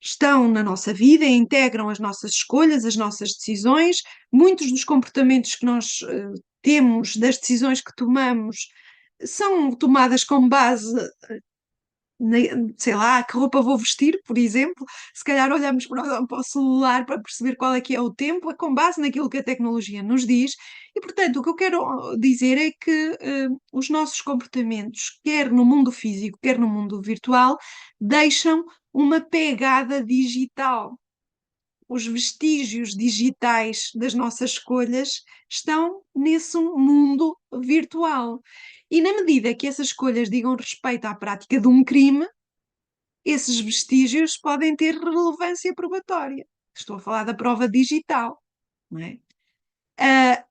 estão na nossa vida e integram as nossas escolhas, as nossas decisões. Muitos dos comportamentos que nós temos, das decisões que tomamos, são tomadas com base sei lá, que roupa vou vestir, por exemplo. Se calhar olhamos para o celular para perceber qual é que é o tempo, é com base naquilo que a tecnologia nos diz. E, portanto, o que eu quero dizer é que os nossos comportamentos, quer no mundo físico, quer no mundo virtual, deixam uma pegada digital. Os vestígios digitais das nossas escolhas estão nesse mundo virtual. E na medida que essas escolhas digam respeito à prática de um crime, esses vestígios podem ter relevância probatória. Estou a falar da prova digital, não é?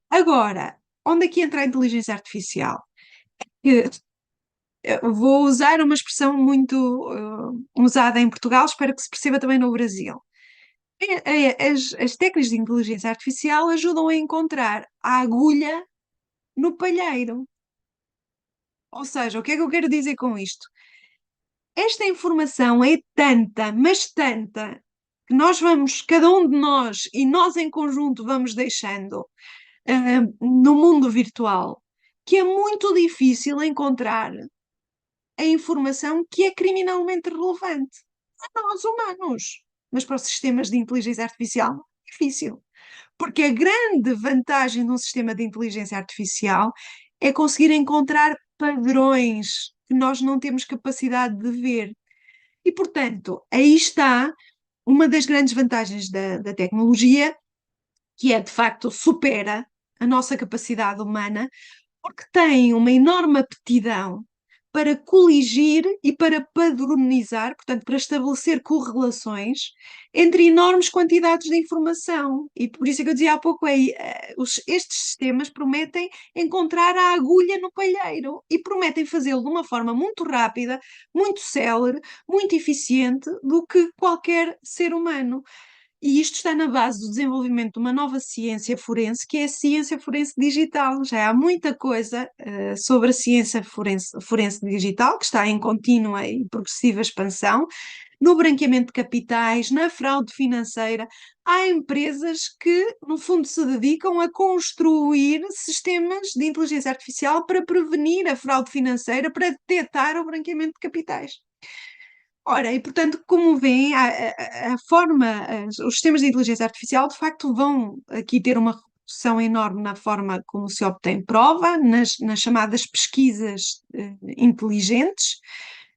Agora, onde é que entra a inteligência artificial? Eu vou usar uma expressão muito usada em Portugal, espero que se perceba também no Brasil. As técnicas de inteligência artificial ajudam a encontrar a agulha no palheiro. Ou seja, o que é que eu quero dizer com isto? Esta informação é tanta, mas tanta, que cada um de nós e nós em conjunto vamos deixando no mundo virtual, que é muito difícil encontrar a informação que é criminalmente relevante a nós humanos. Mas para os sistemas de inteligência artificial é difícil. Porque a grande vantagem de um sistema de inteligência artificial é conseguir encontrar padrões que nós não temos capacidade de ver. E, portanto, aí está uma das grandes vantagens da tecnologia, que é, de facto, supera a nossa capacidade humana, porque tem uma enorme aptidão para coligir e para padronizar, portanto, para estabelecer correlações entre enormes quantidades de informação. E por isso é que eu dizia há pouco, estes sistemas prometem encontrar a agulha no palheiro e prometem fazê-lo de uma forma muito rápida, muito célere, muito eficiente do que qualquer ser humano. E isto está na base do desenvolvimento de uma nova ciência forense, que é a ciência forense digital. Já há muita coisa sobre a ciência forense digital, que está em contínua e progressiva expansão, no branqueamento de capitais, na fraude financeira. Há empresas que, no fundo, se dedicam a construir sistemas de inteligência artificial para prevenir a fraude financeira, para detectar o branqueamento de capitais. Ora, e portanto, como veem, os sistemas de inteligência artificial de facto vão aqui ter uma redução enorme na forma como se obtém prova, nas chamadas pesquisas inteligentes.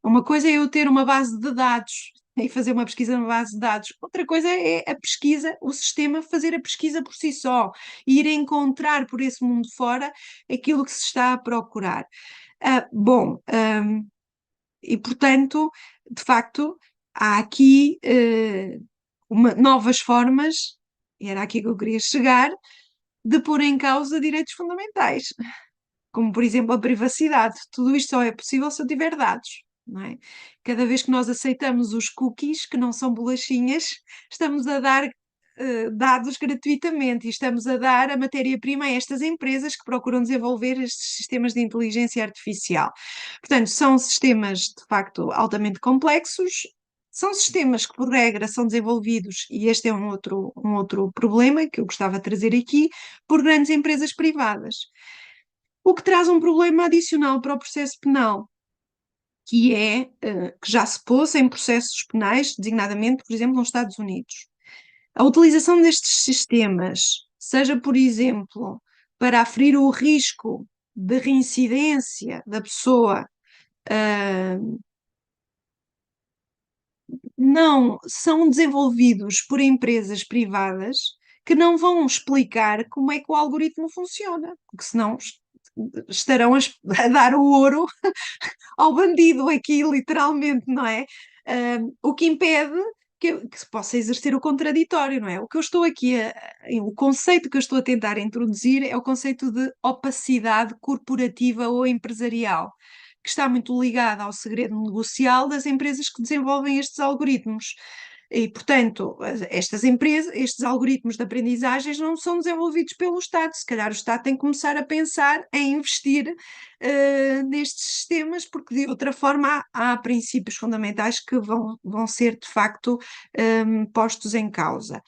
Uma coisa é eu ter uma base de dados e fazer uma pesquisa na base de dados, outra coisa é a pesquisa, o sistema fazer a pesquisa por si só, e ir encontrar por esse mundo fora aquilo que se está a procurar. E portanto, de facto, há aqui novas formas, e era aqui que eu queria chegar, de pôr em causa direitos fundamentais, como por exemplo a privacidade. Tudo isto só é possível se eu tiver dados, não é? Cada vez que nós aceitamos os cookies, que não são bolachinhas, estamos a dar dados gratuitamente e estamos a dar a matéria-prima a estas empresas que procuram desenvolver estes sistemas de inteligência artificial. Portanto, são sistemas de facto altamente complexos, são sistemas que por regra são desenvolvidos, e este é um outro problema que eu gostava de trazer aqui, por grandes empresas privadas. O que traz um problema adicional para o processo penal, que é que já se pôs em processos penais, designadamente, por exemplo, nos Estados Unidos. A utilização destes sistemas, seja, por exemplo, para aferir o risco de reincidência da pessoa, não são desenvolvidos por empresas privadas que não vão explicar como é que o algoritmo funciona, porque senão estarão a dar o ouro ao bandido aqui, literalmente, não é? O que impede que se possa exercer o contraditório, não é? O que eu estou aqui o conceito que eu estou a tentar introduzir é o conceito de opacidade corporativa ou empresarial. que está muito ligada ao segredo negocial das empresas que desenvolvem estes algoritmos. E, portanto, estas empresas, estes algoritmos de aprendizagens não são desenvolvidos pelo Estado. Se calhar o Estado tem que começar a pensar em investir nestes sistemas, porque de outra forma há princípios fundamentais que vão ser de facto postos em causa.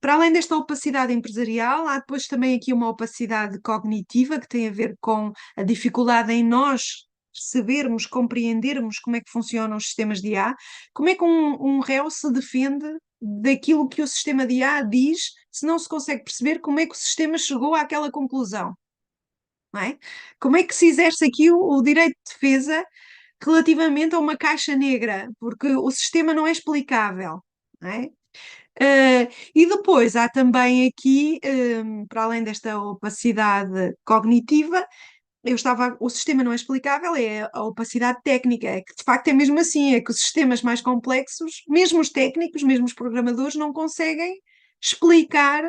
Para além desta opacidade empresarial, há depois também aqui uma opacidade cognitiva que tem a ver com a dificuldade em nós percebermos, compreendermos como é que funcionam os sistemas de IA, como é que um réu se defende daquilo que o sistema de IA diz, se não se consegue perceber como é que o sistema chegou àquela conclusão, não é? Como é que se exerce aqui o direito de defesa relativamente a uma caixa negra, porque o sistema não é explicável, não é? E depois há também aqui, para além desta opacidade cognitiva, o sistema não é explicável, é a opacidade técnica, é que de facto é mesmo assim, é que os sistemas mais complexos, mesmo os técnicos, mesmo os programadores, não conseguem explicar.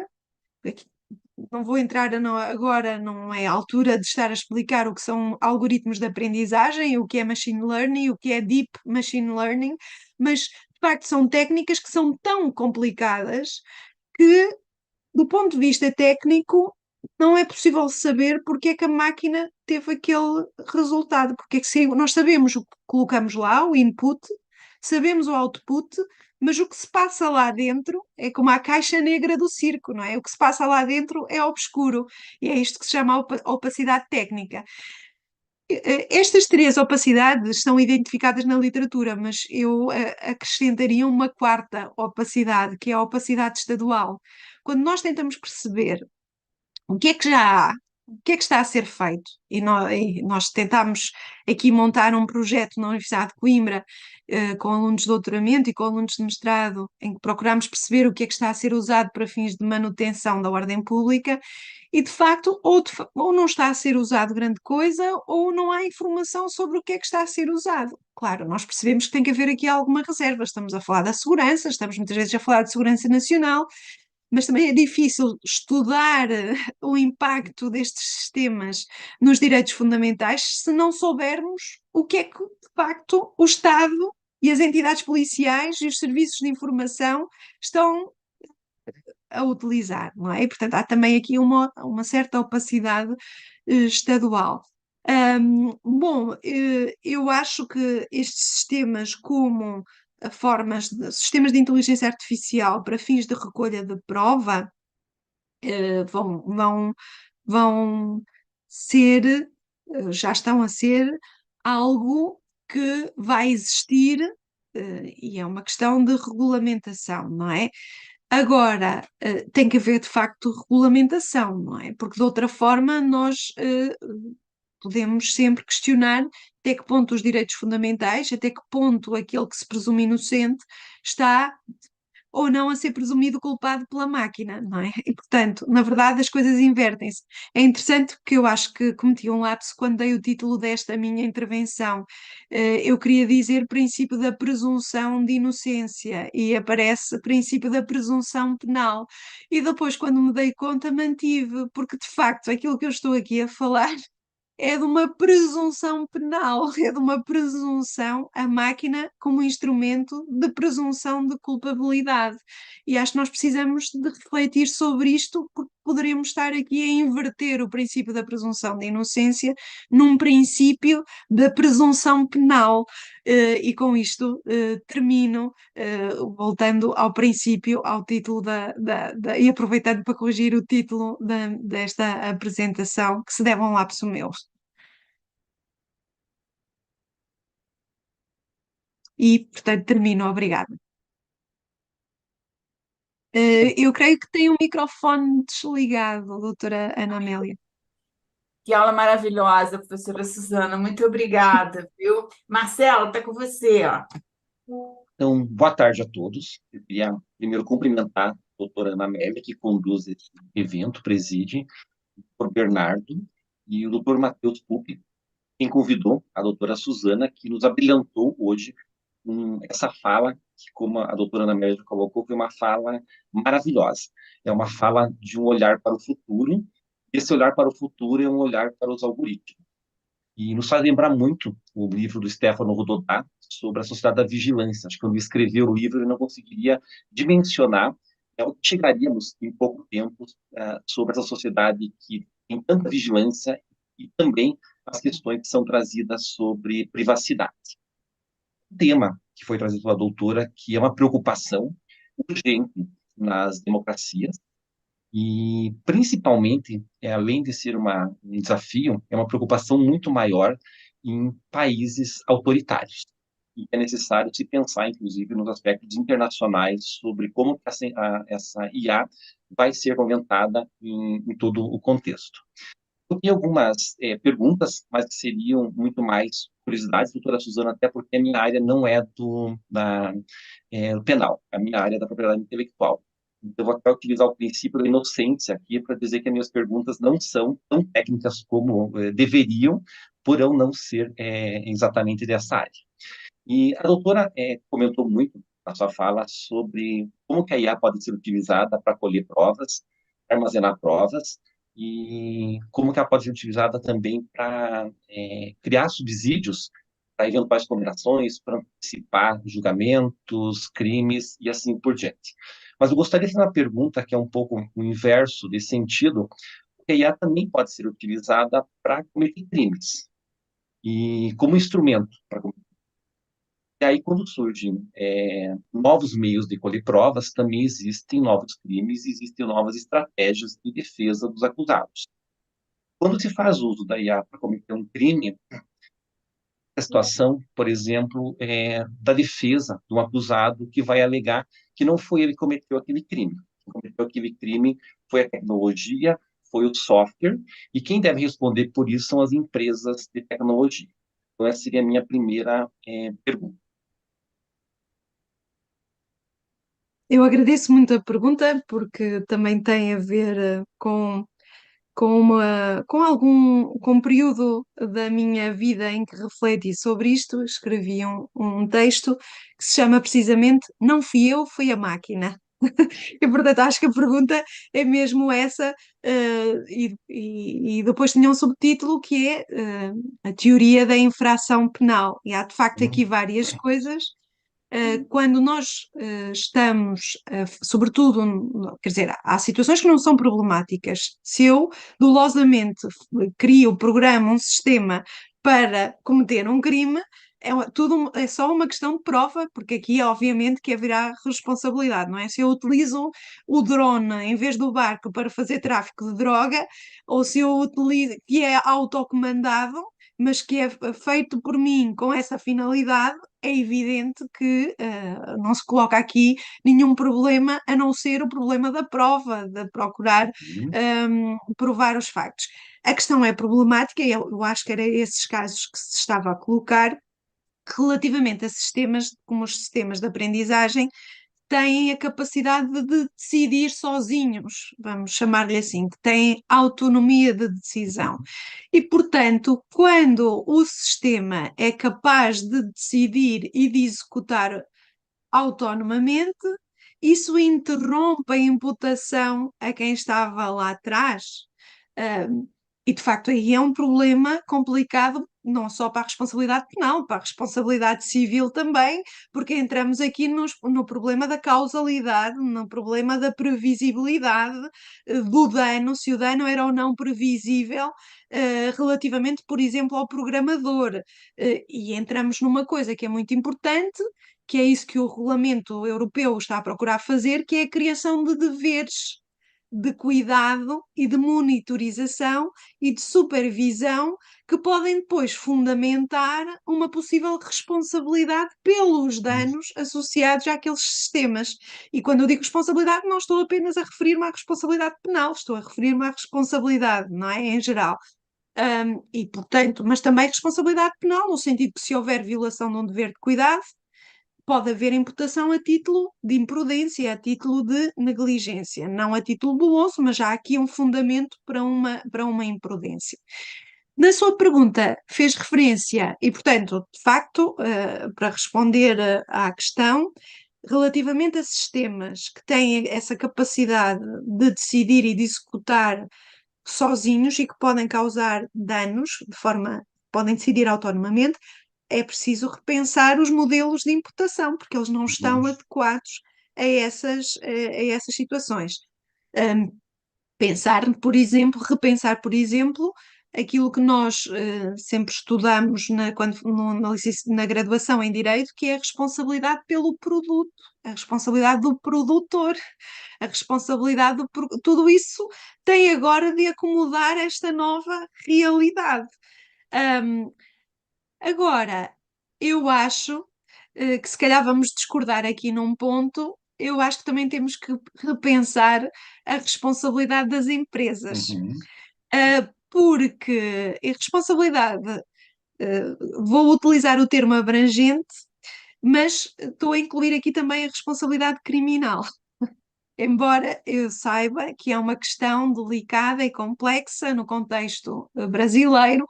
Não vou entrar agora, não é a altura de estar a explicar o que são algoritmos de aprendizagem, o que é machine learning, o que é deep machine learning, mas de facto são técnicas que são tão complicadas que, do ponto de vista técnico, não é possível saber porque é que a máquina teve aquele resultado, porque é que nós sabemos o que colocamos lá, o input, sabemos o output, mas o que se passa lá dentro é como a caixa negra do circo, não é? O que se passa lá dentro é obscuro, e é isto que se chama opacidade técnica. Estas três opacidades são identificadas na literatura, mas eu acrescentaria uma quarta opacidade, que é a opacidade estadual. Quando nós tentamos perceber o que é que já há, o que é que está a ser feito, e nós tentámos aqui montar um projeto na Universidade de Coimbra, com alunos de doutoramento e com alunos de mestrado, em que procurámos perceber o que é que está a ser usado para fins de manutenção da ordem pública, e de facto, ou não está a ser usado grande coisa, ou não há informação sobre o que é que está a ser usado. Claro, nós percebemos que tem que haver aqui alguma reserva, estamos a falar da segurança, estamos muitas vezes a falar de segurança nacional, mas também é difícil estudar o impacto destes sistemas nos direitos fundamentais se não soubermos o que é que, de facto, o Estado e as entidades policiais e os serviços de informação estão a utilizar, não é? E, portanto, há também aqui uma certa opacidade estadual. Bom, eu acho que estes sistemas, como sistemas de inteligência artificial para fins de recolha de prova, vão ser, já estão a ser algo que vai existir, e é uma questão de regulamentação, não é? Agora, tem que haver de facto regulamentação, não é? Porque de outra forma nós podemos sempre questionar até que ponto os direitos fundamentais, até que ponto aquele que se presume inocente está ou não a ser presumido culpado pela máquina, não é? E, portanto, na verdade, as coisas invertem-se. É interessante porque eu acho que cometi um lapso quando dei o título desta minha intervenção. Eu queria dizer princípio da presunção de inocência e aparece princípio da presunção penal. E depois, quando me dei conta, mantive, porque de facto aquilo que eu estou aqui a falar é de uma presunção penal, é de uma presunção, a máquina como instrumento de presunção de culpabilidade. E acho que nós precisamos de refletir sobre isto, porque poderemos estar aqui a inverter o princípio da presunção de inocência num princípio da presunção penal. E com isto termino, voltando ao princípio, ao título e aproveitando para corrigir o título desta apresentação, que se deve a um lapso meu. E, portanto, termino. Obrigada. Eu creio que tem o microfone desligado, doutora Ana Amélia. Que aula maravilhosa, professora Suzana. Muito obrigada, viu? Marcelo, está com você, ó. Então, boa tarde a todos. Eu queria primeiro cumprimentar a doutora Ana Amélia, que conduz esse evento, preside, o doutor Bernardo e o doutor Matheus Pupi, quem convidou a doutora Suzana, que nos abrilhantou hoje com essa fala, que, como a doutora Ana Amélia colocou, foi uma fala maravilhosa. É uma fala de um olhar para o futuro, e esse olhar para o futuro é um olhar para os algoritmos. E nos faz lembrar muito o livro do Stefano Rodotà sobre a sociedade da vigilância. Acho que quando ele escreveu o livro, ele não conseguiria dimensionar o que chegaríamos em pouco tempo sobre essa sociedade que tem tanta vigilância e também as questões que são trazidas sobre privacidade. Um tema que foi trazido pela doutora, que é uma preocupação urgente nas democracias, e, principalmente, além de ser um desafio, é uma preocupação muito maior em países autoritários. E é necessário se pensar, inclusive, nos aspectos internacionais sobre como essa IA vai ser comentada em todo o contexto. Eu tenho algumas perguntas, mas que seriam muito mais curiosidades, doutora Suzana, até porque a minha área não é do penal, a minha área é da propriedade intelectual. Então, eu vou até utilizar o princípio da inocência aqui para dizer que as minhas perguntas não são tão técnicas como deveriam, por eu não ser exatamente dessa área. E a doutora comentou muito na sua fala sobre como que a IA pode ser utilizada para colher provas, armazenar provas, e como que ela pode ser utilizada também para criar subsídios para eventuais condenações, para antecipar julgamentos, crimes e assim por diante. Mas eu gostaria de fazer uma pergunta que é um pouco o inverso desse sentido, porque a IA também pode ser utilizada para cometer crimes, e como instrumento para cometer. E aí, quando surgem novos meios de colher provas, também existem novos crimes, existem novas estratégias de defesa dos acusados. Quando se faz uso da IA para cometer um crime, a situação, por exemplo, da defesa de um acusado que vai alegar que não foi ele que cometeu aquele crime. Quem cometeu aquele crime foi a tecnologia, foi o software, e quem deve responder por isso são as empresas de tecnologia. Então, essa seria a minha primeira pergunta. Eu agradeço muito a pergunta, porque também tem a ver com um período da minha vida em que refleti sobre isto. Escrevi um texto que se chama precisamente Não fui eu, foi a máquina. E portanto acho que a pergunta é mesmo essa, e depois tinha um subtítulo que é a teoria da infração penal. E há de facto aqui várias coisas. Quando nós estamos, sobretudo, quer dizer, há situações que não são problemáticas. Se eu dolosamente crio, programo um sistema para cometer um crime, é só uma questão de prova, porque aqui, obviamente, que haverá responsabilidade, não é? Se eu utilizo o drone em vez do barco para fazer tráfico de droga, ou se eu utilizo, que é autocomandado, mas que é feito por mim com essa finalidade, é evidente que não se coloca aqui nenhum problema, a não ser o problema da prova, de procurar provar os factos. A questão é problemática, e eu acho que era esses casos que se estava a colocar, relativamente a sistemas como os sistemas de aprendizagem, têm a capacidade de decidir sozinhos, vamos chamar-lhe assim, que têm autonomia de decisão. E, portanto, quando o sistema é capaz de decidir e de executar autonomamente, isso interrompe a imputação a quem estava lá atrás. E, de facto, aí é um problema complicado, não só para a responsabilidade penal, para a responsabilidade civil também, porque entramos aqui no problema da causalidade, no problema da previsibilidade do dano, se o dano era ou não previsível, relativamente, por exemplo, ao programador. E entramos numa coisa que é muito importante, que é isso que o regulamento europeu está a procurar fazer, que é a criação de deveres de cuidado e de monitorização e de supervisão que podem depois fundamentar uma possível responsabilidade pelos danos associados àqueles sistemas. E quando eu digo responsabilidade, não estou apenas a referir-me à responsabilidade penal, estou a referir-me à responsabilidade, não é? Em geral. E, portanto, mas também responsabilidade penal, no sentido que se houver violação de um dever de cuidado, pode haver imputação a título de imprudência, a título de negligência, não a título doloso, mas já há aqui um fundamento para uma imprudência. Na sua pergunta, fez referência, e portanto, de facto, para responder à questão, relativamente a sistemas que têm essa capacidade de decidir e de executar sozinhos e que podem causar danos de forma podem decidir autonomamente, é preciso repensar os modelos de imputação, porque eles não estão adequados a essas situações. Repensar, por exemplo, aquilo que nós sempre estudamos na graduação em Direito, que é a responsabilidade pelo produto, a responsabilidade do produtor, a responsabilidade tudo isso tem agora de acomodar esta nova realidade. Agora, eu acho que se calhar vamos discordar aqui num ponto. Eu acho que também temos que repensar a responsabilidade das empresas, porque a responsabilidade, vou utilizar o termo abrangente, mas estou a incluir aqui também a responsabilidade criminal. Embora eu saiba que é uma questão delicada e complexa no contexto brasileiro,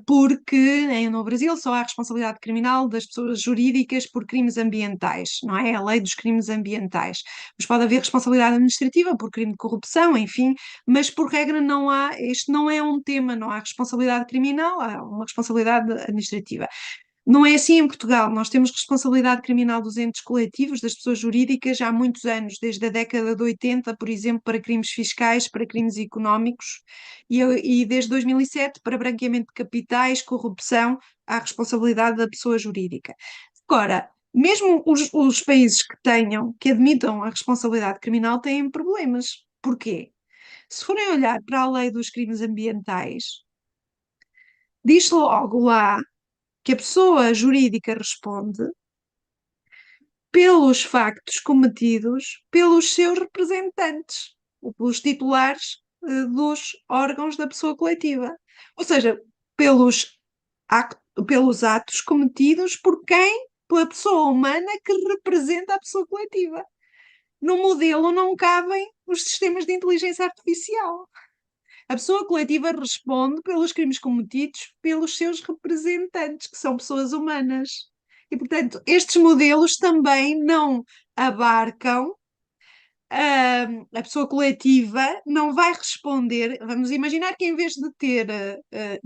porque no Brasil só há responsabilidade criminal das pessoas jurídicas por crimes ambientais, não é? A lei dos crimes ambientais. Mas pode haver responsabilidade administrativa por crime de corrupção, enfim, mas por regra não há, este não é um tema, não há responsabilidade criminal, há uma responsabilidade administrativa. Não é assim em Portugal. Nós temos responsabilidade criminal dos entes coletivos, das pessoas jurídicas, há muitos anos, desde a década de 80, por exemplo, para crimes fiscais, para crimes económicos, e desde 2007 para branqueamento de capitais, corrupção, há responsabilidade da pessoa jurídica. Agora, mesmo os países que admitam a responsabilidade criminal têm problemas. Porquê? Se forem olhar para a lei dos crimes ambientais, diz logo lá que a pessoa jurídica responde pelos factos cometidos pelos seus representantes, ou pelos titulares dos órgãos da pessoa coletiva. Ou seja, pelos atos cometidos pela pessoa humana que representa a pessoa coletiva. No modelo não cabem os sistemas de inteligência artificial. A pessoa coletiva responde pelos crimes cometidos pelos seus representantes, que são pessoas humanas. E, portanto, estes modelos também não abarcam a pessoa coletiva, não vai responder. Vamos imaginar que em vez de ter,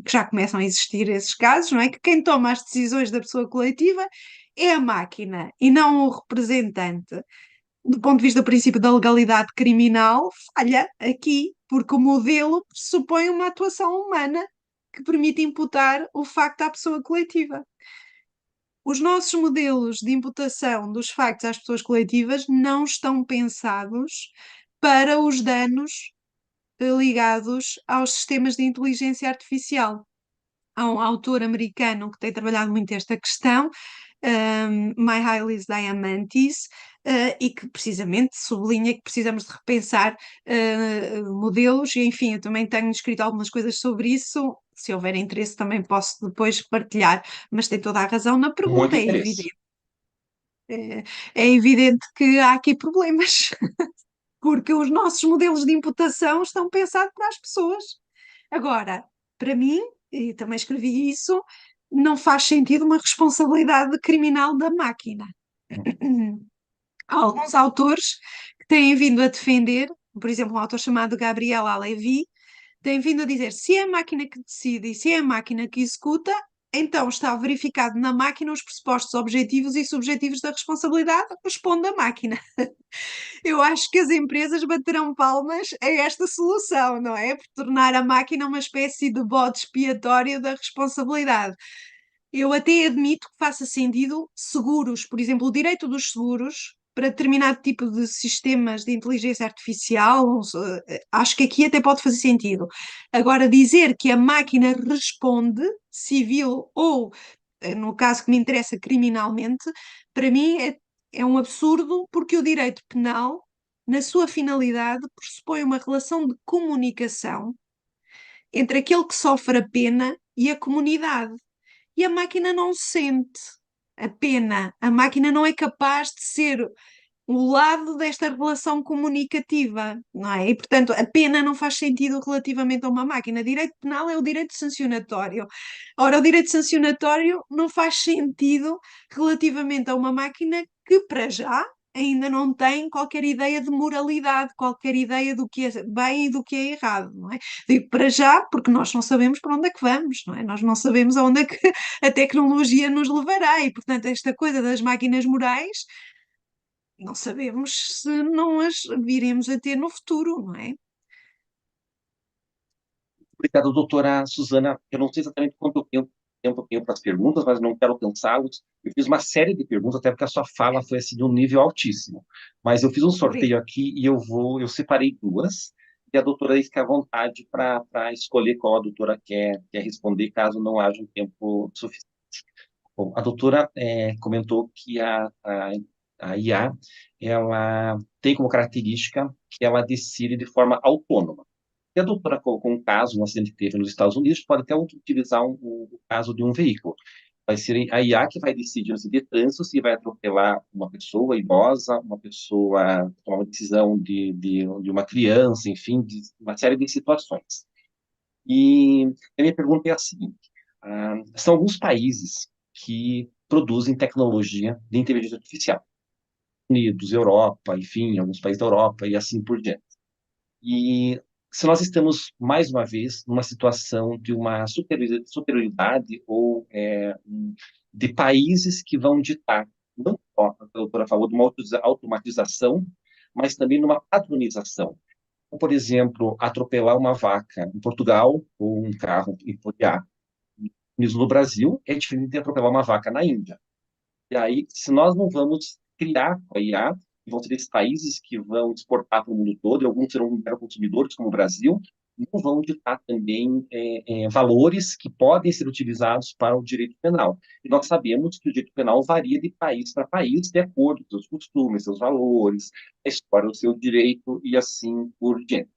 que já começam a existir esses casos, não é? Que quem toma as decisões da pessoa coletiva é a máquina e não o representante. Do ponto de vista do princípio da legalidade criminal, falha aqui, porque o modelo pressupõe uma atuação humana que permite imputar o facto à pessoa coletiva. Os nossos modelos de imputação dos factos às pessoas coletivas não estão pensados para os danos ligados aos sistemas de inteligência artificial. Há um autor americano que tem trabalhado muito esta questão, Mihalis Diamantis, e que precisamente sublinha que precisamos de repensar modelos, e enfim, eu também tenho escrito algumas coisas sobre isso. Se houver interesse também posso depois partilhar, mas tem toda a razão na pergunta, é evidente. É evidente que há aqui problemas, porque os nossos modelos de imputação estão pensados para as pessoas. Agora, para mim, e também escrevi isso, não faz sentido uma responsabilidade criminal da máquina. Há alguns autores que têm vindo a defender, por exemplo, um autor chamado Gabriel Alevi, tem vindo a dizer: se é a máquina que decide e se é a máquina que executa, então está verificado na máquina os pressupostos objetivos e subjetivos da responsabilidade, responde a máquina. Eu acho que as empresas baterão palmas a esta solução, não é? Por tornar a máquina uma espécie de bode expiatório da responsabilidade. Eu até admito que faça sentido seguros, por exemplo, o direito dos seguros para determinado tipo de sistemas de inteligência artificial, acho que aqui até pode fazer sentido. Agora, dizer que a máquina responde, civil ou, no caso que me interessa, criminalmente, para mim é um absurdo, porque o direito penal, na sua finalidade, pressupõe uma relação de comunicação entre aquele que sofre a pena e a comunidade. E a máquina não sente a pena, a máquina não é capaz de ser o lado desta relação comunicativa, não é? E, portanto, a pena não faz sentido relativamente a uma máquina. Direito penal é o direito sancionatório. Ora, o direito sancionatório não faz sentido relativamente a uma máquina que, para já, ainda não têm qualquer ideia de moralidade, qualquer ideia do que é bem e do que é errado, não é? Digo para já, porque nós não sabemos para onde é que vamos, não é? Nós não sabemos aonde é que a tecnologia nos levará e, portanto, esta coisa das máquinas morais, não sabemos se não as viremos a ter no futuro, não é? Obrigado, doutora Suzana. Eu não sei exatamente quanto tempo eu tenho para as perguntas, mas não quero cansá-los. Eu fiz uma série de perguntas, até porque a sua fala foi assim, de um nível altíssimo. Mas eu fiz um sorteio aqui e eu separei duas, e a doutora fica à vontade para escolher qual a doutora quer responder, caso não haja um tempo suficiente. Bom, a doutora comentou que a IA ela tem como característica que ela decide de forma autônoma. E a doutora colocou um caso, um acidente que teve nos Estados Unidos, pode até utilizar o caso de um veículo. Vai ser a IA que vai decidir no acidente de trânsito se vai atropelar uma pessoa idosa, uma pessoa, tomar uma decisão de uma criança, enfim, de uma série de situações. E a minha pergunta é a seguinte: são alguns países que produzem tecnologia de inteligência artificial. Unidos, Europa, enfim, alguns países da Europa e assim por diante. E se nós estamos, mais uma vez, numa situação de uma superioridade ou de países que vão ditar, não só, a doutora falou, de uma automatização, mas também numa padronização. Como, por exemplo, atropelar uma vaca em Portugal ou um carro em Poliá, no Brasil, é diferente de atropelar uma vaca na Índia. E aí, se nós não vamos criar a IA, e vão ser esses países que vão exportar para o mundo todo, e alguns serão mero consumidores, como o Brasil, não vão ditar também valores que podem ser utilizados para o direito penal. E nós sabemos que o direito penal varia de país para país, de acordo com seus costumes, seus valores, a história do seu direito e assim por diante.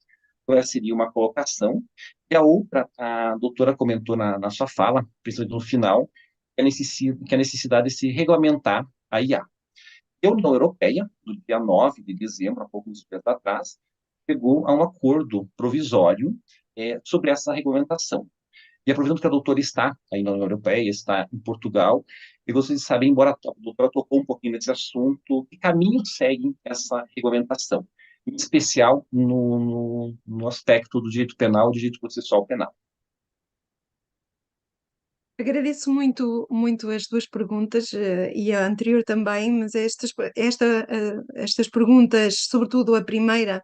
Então, essa seria uma colocação. E a outra, a doutora comentou na sua fala, principalmente no final, que a necessidade de se regulamentar a IA. A União Europeia, no dia 9 de dezembro, há poucos dias atrás, chegou a um acordo provisório sobre essa regulamentação. E aproveitando que a doutora está aí na União Europeia, está em Portugal, eu gostaria de saber, embora a doutora tocou um pouquinho nesse assunto, que caminho segue essa regulamentação, em especial no aspecto do direito penal e do direito processual penal. Agradeço muito, muito as duas perguntas, e a anterior também, mas estas perguntas, sobretudo a primeira,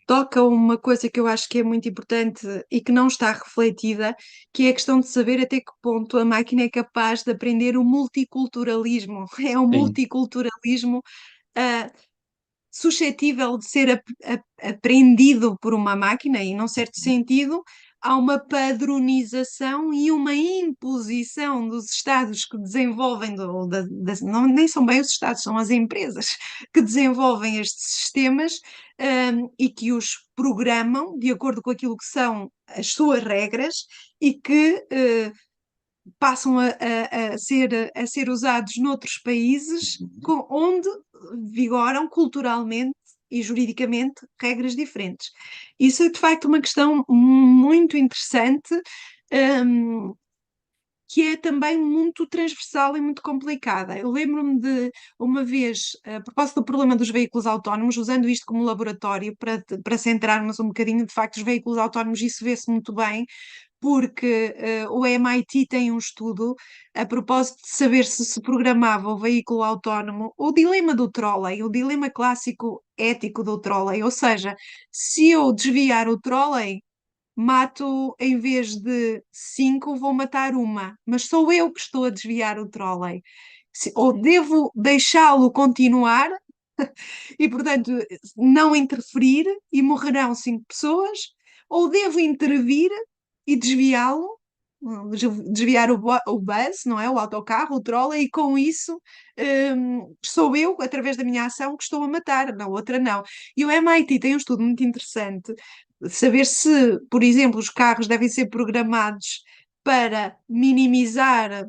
toca uma coisa que eu acho que é muito importante e que não está refletida, que é a questão de saber até que ponto a máquina é capaz de aprender o multiculturalismo. É um Sim. multiculturalismo suscetível de ser aprendido por uma máquina, e, num certo sentido, há uma padronização e uma imposição dos Estados que desenvolvem, não, nem são bem os Estados, são as empresas que desenvolvem estes sistemas, e que os programam de acordo com aquilo que são as suas regras e que passam a ser usados noutros países onde vigoram culturalmente e juridicamente regras diferentes. Isso é de facto uma questão muito interessante, que é também muito transversal e muito complicada. Eu lembro-me de uma vez, a propósito do problema dos veículos autónomos, usando isto como laboratório para centrarmos um bocadinho, de facto, os veículos autónomos, isso vê-se muito bem, porque o MIT tem um estudo a propósito de saber se programava o veículo autónomo, o dilema do trolley, o dilema clássico ético do trolley, ou seja, se eu desviar o trolley, mato, em vez de 5, vou matar uma, mas sou eu que estou a desviar o trolley. Ou devo deixá-lo continuar e, portanto, não interferir e morrerão 5 pessoas, ou devo intervir e desviá-lo, desviar o bus, não é? O autocarro, o trolley, e com isso sou eu, através da minha ação, que estou a matar, na outra não. E o MIT tem um estudo muito interessante, saber se, por exemplo, os carros devem ser programados para minimizar,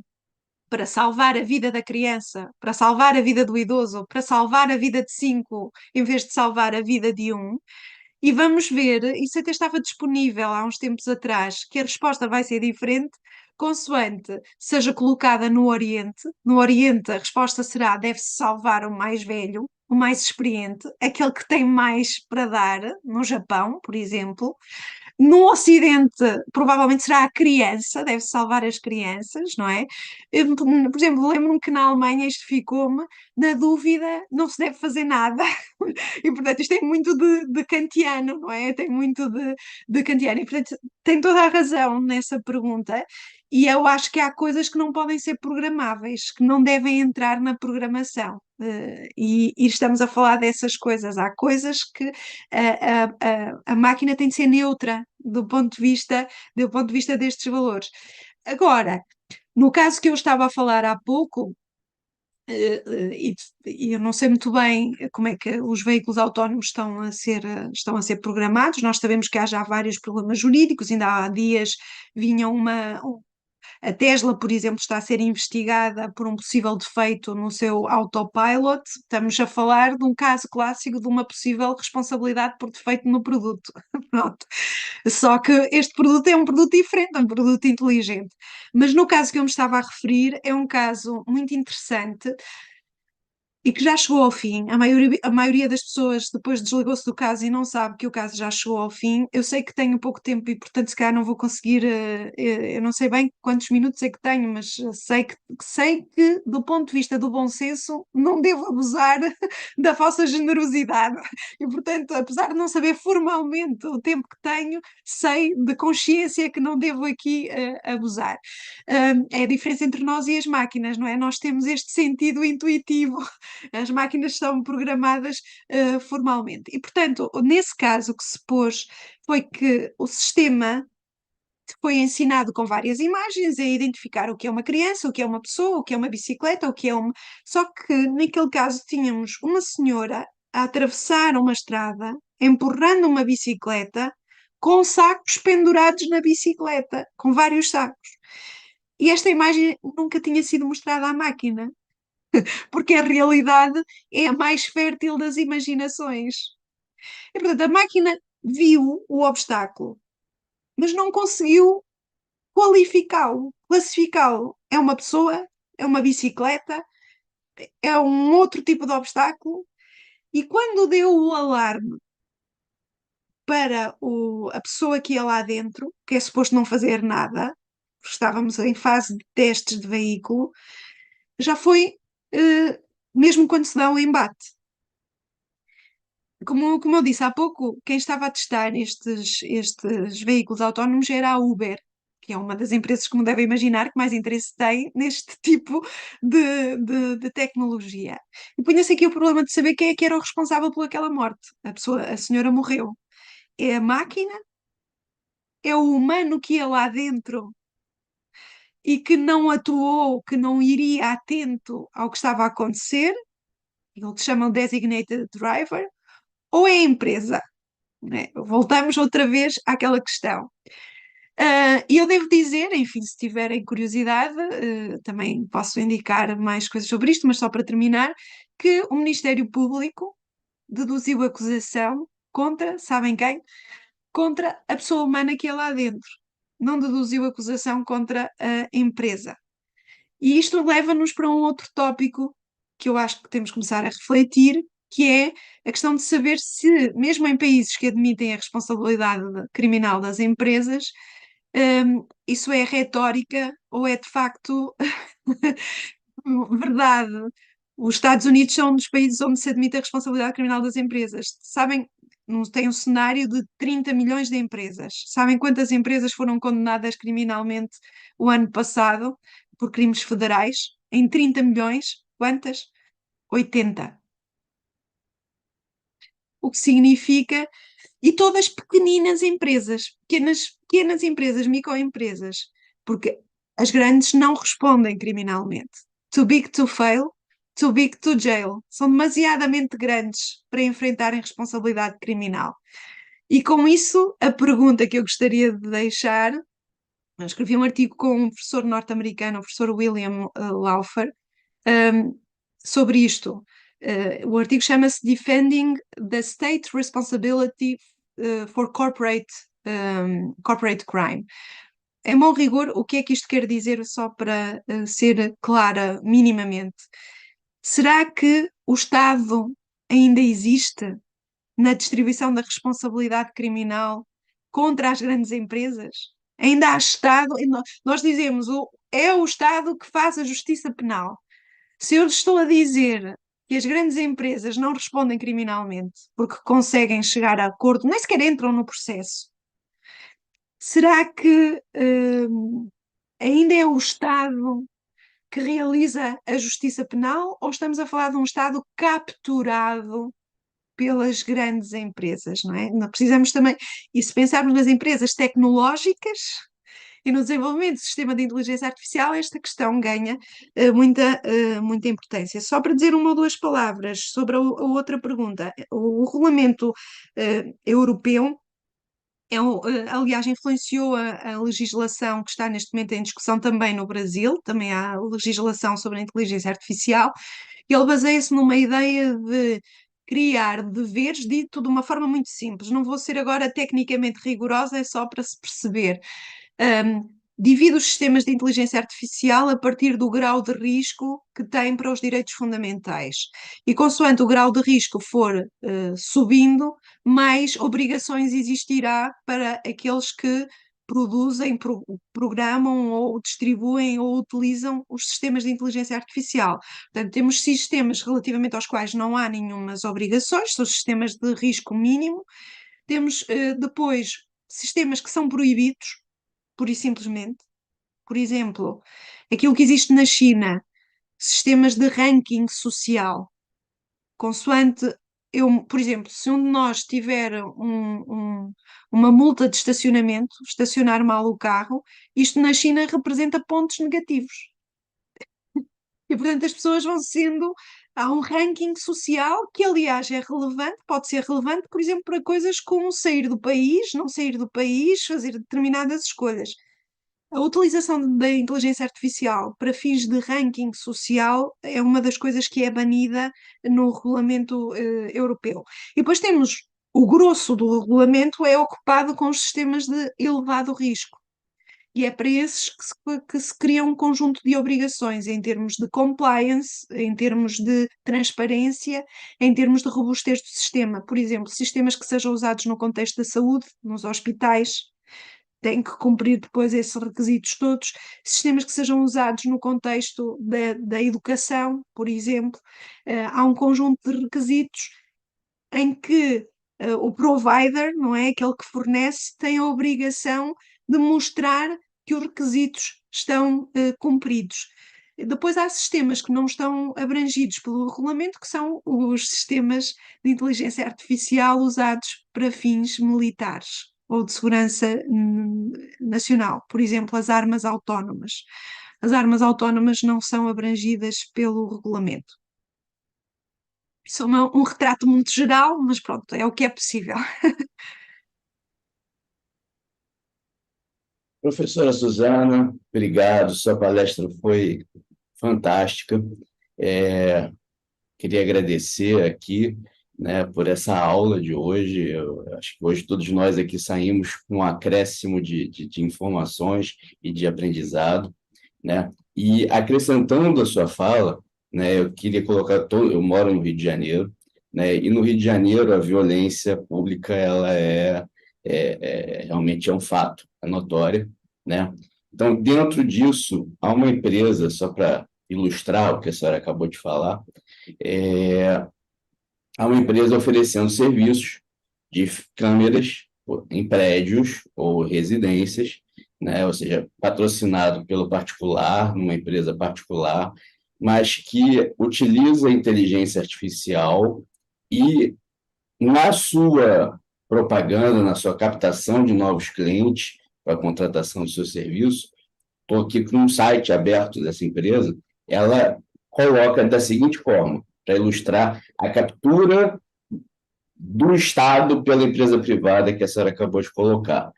para salvar a vida da criança, para salvar a vida do idoso, para salvar a vida de 5, em vez de salvar a vida de 1. e vamos ver, isso até estava disponível há uns tempos atrás, que a resposta vai ser diferente consoante seja colocada no Oriente. No Oriente, a resposta será: deve-se salvar o mais velho, o mais experiente, aquele que tem mais para dar, no Japão, por exemplo. No Ocidente, provavelmente será a criança, deve salvar as crianças, não é? Por exemplo, lembro-me que na Alemanha isto ficou-me, na dúvida, não se deve fazer nada. E, portanto, isto tem muito de kantiano, não é? Tem muito de kantiano. E, portanto, tem toda a razão nessa pergunta. E eu acho que há coisas que não podem ser programáveis, que não devem entrar na programação. E estamos a falar dessas coisas. Há coisas que a máquina tem de ser neutra do ponto de vista destes valores. Agora, no caso que eu estava a falar há pouco, e eu não sei muito bem como é que os veículos autónomos estão a ser programados. Nós sabemos que há já vários problemas jurídicos, ainda há dias vinha a Tesla, por exemplo, está a ser investigada por um possível defeito no seu autopilot. Estamos a falar de um caso clássico de uma possível responsabilidade por defeito no produto. Pronto. Só que este produto é um produto diferente, é um produto inteligente. Mas no caso que eu me estava a referir, é um caso muito interessante e que já chegou ao fim. A maioria das pessoas depois desligou-se do caso e não sabe que o caso já chegou ao fim. Eu sei que tenho pouco tempo e, portanto, se calhar não vou conseguir. Eu não sei bem quantos minutos é que tenho, mas sei que, do ponto de vista do bom senso, não devo abusar da falsa generosidade. E, portanto, apesar de não saber formalmente o tempo que tenho, sei de consciência que não devo aqui abusar. É a diferença entre nós e as máquinas, não é? Nós temos este sentido intuitivo. As máquinas são programadas formalmente. E, portanto, nesse caso, o que se pôs foi que o sistema foi ensinado com várias imagens a identificar o que é uma criança, o que é uma pessoa, o que é uma bicicleta, o que é uma. Só que naquele caso tínhamos uma senhora a atravessar uma estrada, empurrando uma bicicleta, com sacos pendurados na bicicleta, com vários sacos. E esta imagem nunca tinha sido mostrada à máquina, porque a realidade é a mais fértil das imaginações. E, portanto, a máquina viu o obstáculo, mas não conseguiu qualificá-lo, classificá-lo. É uma pessoa, é uma bicicleta, é um outro tipo de obstáculo. E quando deu o alarme para a pessoa que ia lá dentro, que é suposto não fazer nada, porque estávamos em fase de testes de veículo, já foi mesmo quando se dá o embate. Como eu disse há pouco, quem estava a testar estes veículos autónomos era a Uber, que é uma das empresas, como devem imaginar, que mais interesse tem neste tipo de tecnologia. E punha-se aqui o problema de saber quem é que era o responsável por aquela morte. A senhora morreu. É a máquina? É o humano que ia lá dentro e que não atuou, que não iria atento ao que estava a acontecer, aquilo que se chama designated driver, ou é a empresa? Né? Voltamos outra vez àquela questão. E eu devo dizer, enfim, se tiverem curiosidade, também posso indicar mais coisas sobre isto, mas só para terminar, que o Ministério Público deduziu acusação contra, sabem quem? Contra a pessoa humana que é lá dentro. Não deduziu acusação contra a empresa. E isto leva-nos para um outro tópico que eu acho que temos que começar a refletir, que é a questão de saber se, mesmo em países que admitem a responsabilidade criminal das empresas, isso é retórica ou é de facto verdade. Os Estados Unidos são um dos países onde se admite a responsabilidade criminal das empresas. Sabem, tem um cenário de 30 milhões de empresas. Sabem quantas empresas foram condenadas criminalmente o ano passado por crimes federais? Em 30 milhões, quantas? 80. O que significa. E todas pequeninas empresas, pequenas empresas, microempresas, porque as grandes não respondem criminalmente. Too big to fail, too big to jail. São demasiadamente grandes para enfrentarem responsabilidade criminal. E com isso, a pergunta que eu gostaria de deixar, eu escrevi um artigo com um professor norte-americano, o professor William Laufer, sobre isto. O artigo chama-se Defending the State Responsibility for corporate crime. Em bom rigor, o que é que isto quer dizer, só para ser clara minimamente? Será que o Estado ainda existe na distribuição da responsabilidade criminal contra as grandes empresas? Ainda há Estado? Nós dizemos, é o Estado que faz a justiça penal. Se eu estou a dizer que as grandes empresas não respondem criminalmente porque conseguem chegar a acordo, nem sequer entram no processo, será que ainda é o Estado que realiza a justiça penal, ou estamos a falar de um Estado capturado pelas grandes empresas, não é? Nós precisamos também, e se pensarmos nas empresas tecnológicas e no desenvolvimento do sistema de inteligência artificial, esta questão ganha muita importância. Só para dizer uma ou duas palavras sobre a outra pergunta, o regulamento europeu aliás, influenciou a legislação que está neste momento em discussão também no Brasil, também há legislação sobre a inteligência artificial, e ele baseia-se numa ideia de criar deveres, dito de uma forma muito simples. Não vou ser agora tecnicamente rigorosa, é só para se perceber. Divide os sistemas de inteligência artificial a partir do grau de risco que têm para os direitos fundamentais. E consoante o grau de risco for subindo, mais obrigações existirá para aqueles que produzem, programam ou distribuem ou utilizam os sistemas de inteligência artificial. Portanto, temos sistemas relativamente aos quais não há nenhumas obrigações, são sistemas de risco mínimo. Temos depois sistemas que são proibidos, pura e simplesmente. Por exemplo, aquilo que existe na China, sistemas de ranking social, consoante por exemplo, se um de nós tiver uma multa de estacionamento, estacionar mal o carro, isto na China representa pontos negativos. E, portanto, as pessoas vão sendo. Há um ranking social que, aliás, é relevante, pode ser relevante, por exemplo, para coisas como sair do país, não sair do país, fazer determinadas escolhas. A utilização da inteligência artificial para fins de ranking social é uma das coisas que é banida no regulamento europeu. E depois temos o grosso do regulamento é ocupado com os sistemas de elevado risco. E é para esses que se cria um conjunto de obrigações em termos de compliance, em termos de transparência, em termos de robustez do sistema. Por exemplo, sistemas que sejam usados no contexto da saúde, nos hospitais, têm que cumprir depois esses requisitos todos. Sistemas que sejam usados no contexto da educação, por exemplo, há um conjunto de requisitos em que o provider, não é, aquele que fornece, tem a obrigação de mostrar que os requisitos estão cumpridos. Depois há sistemas que não estão abrangidos pelo regulamento, que são os sistemas de inteligência artificial usados para fins militares ou de segurança nacional. Por exemplo, as armas autónomas. As armas autónomas não são abrangidas pelo regulamento. Isso é um retrato muito geral, mas pronto, é o que é possível. Professora Suzana, obrigado, sua palestra foi fantástica. Queria agradecer aqui, né, por essa aula de hoje. Eu acho que hoje todos nós aqui saímos com um acréscimo de informações e de aprendizado, né? E acrescentando a sua fala, né, eu queria colocar, eu moro no Rio de Janeiro, né, e no Rio de Janeiro a violência pública ela realmente é um fato, é notória, né? Então, dentro disso, há uma empresa, só para ilustrar o que a senhora acabou de falar, há uma empresa oferecendo serviços de câmeras em prédios ou residências, né? Ou seja, patrocinado pelo particular, numa empresa particular, mas que utiliza a inteligência artificial e, na sua propaganda, na sua captação de novos clientes para a contratação do seu serviço, estou aqui com um site aberto dessa empresa, ela coloca da seguinte forma, para ilustrar a captura do Estado pela empresa privada que a senhora acabou de colocar.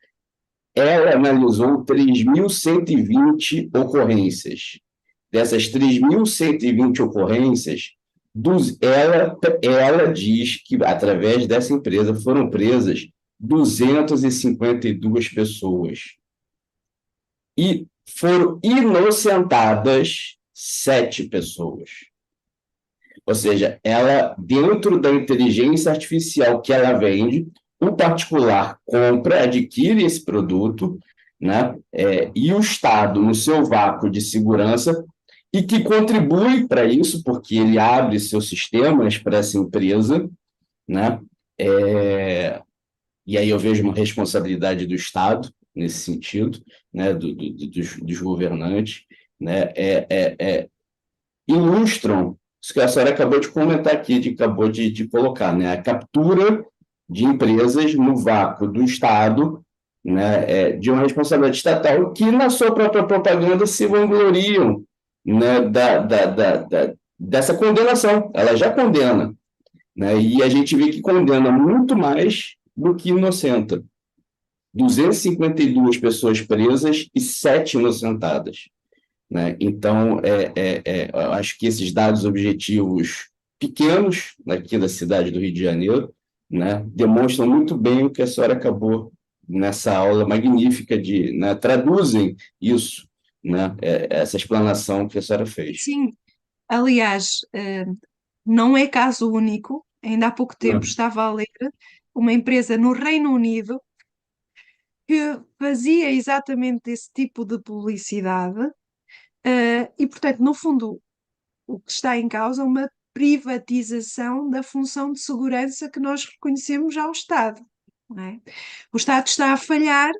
Ela analisou 3.120 ocorrências. Dessas 3.120 ocorrências, ela diz que, através dessa empresa, foram presas 252 pessoas. E foram inocentadas 7 pessoas. Ou seja, ela, dentro da inteligência artificial que ela vende, o particular compra, adquire esse produto, né? E o Estado, no seu vácuo de segurança, e que contribui para isso, porque ele abre seus sistemas para essa empresa, né? E aí eu vejo uma responsabilidade do Estado nesse sentido, né? Dos governantes, né? Ilustram isso que a senhora acabou de comentar aqui, acabou de colocar, né? A captura de empresas no vácuo do Estado, né? De uma responsabilidade estatal que, na sua própria propaganda, se vangloriam, né? Dessa condenação. Ela já condena, né? E a gente vê que condena muito mais do que inocenta. 252 pessoas presas e 7 inocentadas, né? Então, eu acho que esses dados objetivos pequenos, aqui da cidade do Rio de Janeiro, né, demonstram muito bem o que a senhora acabou nessa aula magnífica né, traduzem isso, né, essa explanação que a senhora fez. Sim, aliás, não é caso único. Ainda há pouco tempo estava a ler uma empresa no Reino Unido que fazia exatamente esse tipo de publicidade, e, portanto, no fundo, o que está em causa é uma privatização da função de segurança que nós reconhecemos ao Estado, não é? O Estado está a falhar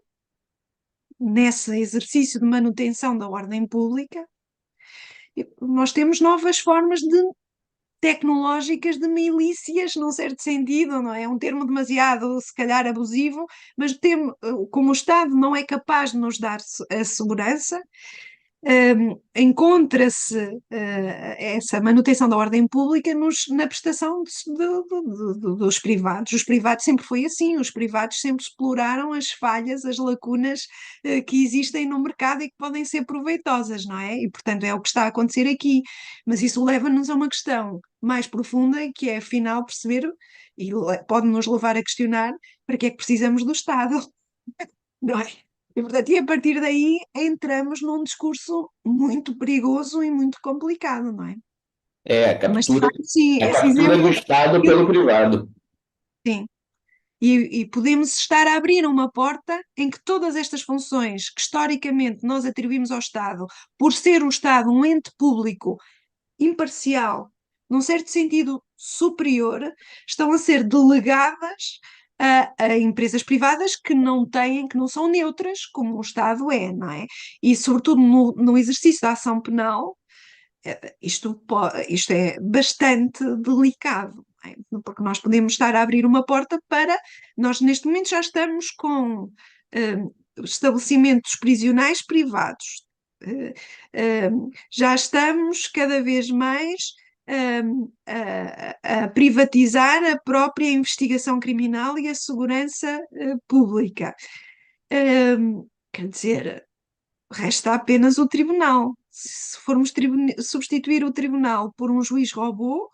nesse exercício de manutenção da ordem pública. Nós temos novas formas tecnológicas de milícias, num certo sentido, não é? É um termo demasiado, se calhar, abusivo, mas como o Estado não é capaz de nos dar a segurança, encontra-se essa manutenção da ordem pública na prestação dos privados. Os privados sempre foi assim, os privados sempre exploraram as falhas, as lacunas que existem no mercado e que podem ser proveitosas, não é? E, portanto, é o que está a acontecer aqui. Mas isso leva-nos a uma questão mais profunda, que é, afinal, perceber, e pode-nos levar a questionar, para que é que precisamos do Estado, não é? E, portanto, a partir daí entramos num discurso muito perigoso e muito complicado, não é? A Mas, de captura, facto, sim, a esse captura exemplo, do Estado pelo privado. sim. E podemos estar a abrir uma porta em que todas estas funções que historicamente nós atribuímos ao Estado, por ser o Estado um ente público imparcial, num certo sentido superior, estão a ser delegadas a empresas privadas que não são neutras, como o Estado é, não é? E, sobretudo, no exercício da ação penal, isto é bastante delicado, não é? Porque nós podemos estar a abrir uma porta para. Nós, neste momento, já estamos com estabelecimentos prisionais privados. Já estamos cada vez mais a privatizar a própria investigação criminal e a segurança pública. Quer dizer, resta apenas o tribunal. Se formos substituir o tribunal por um juiz robô,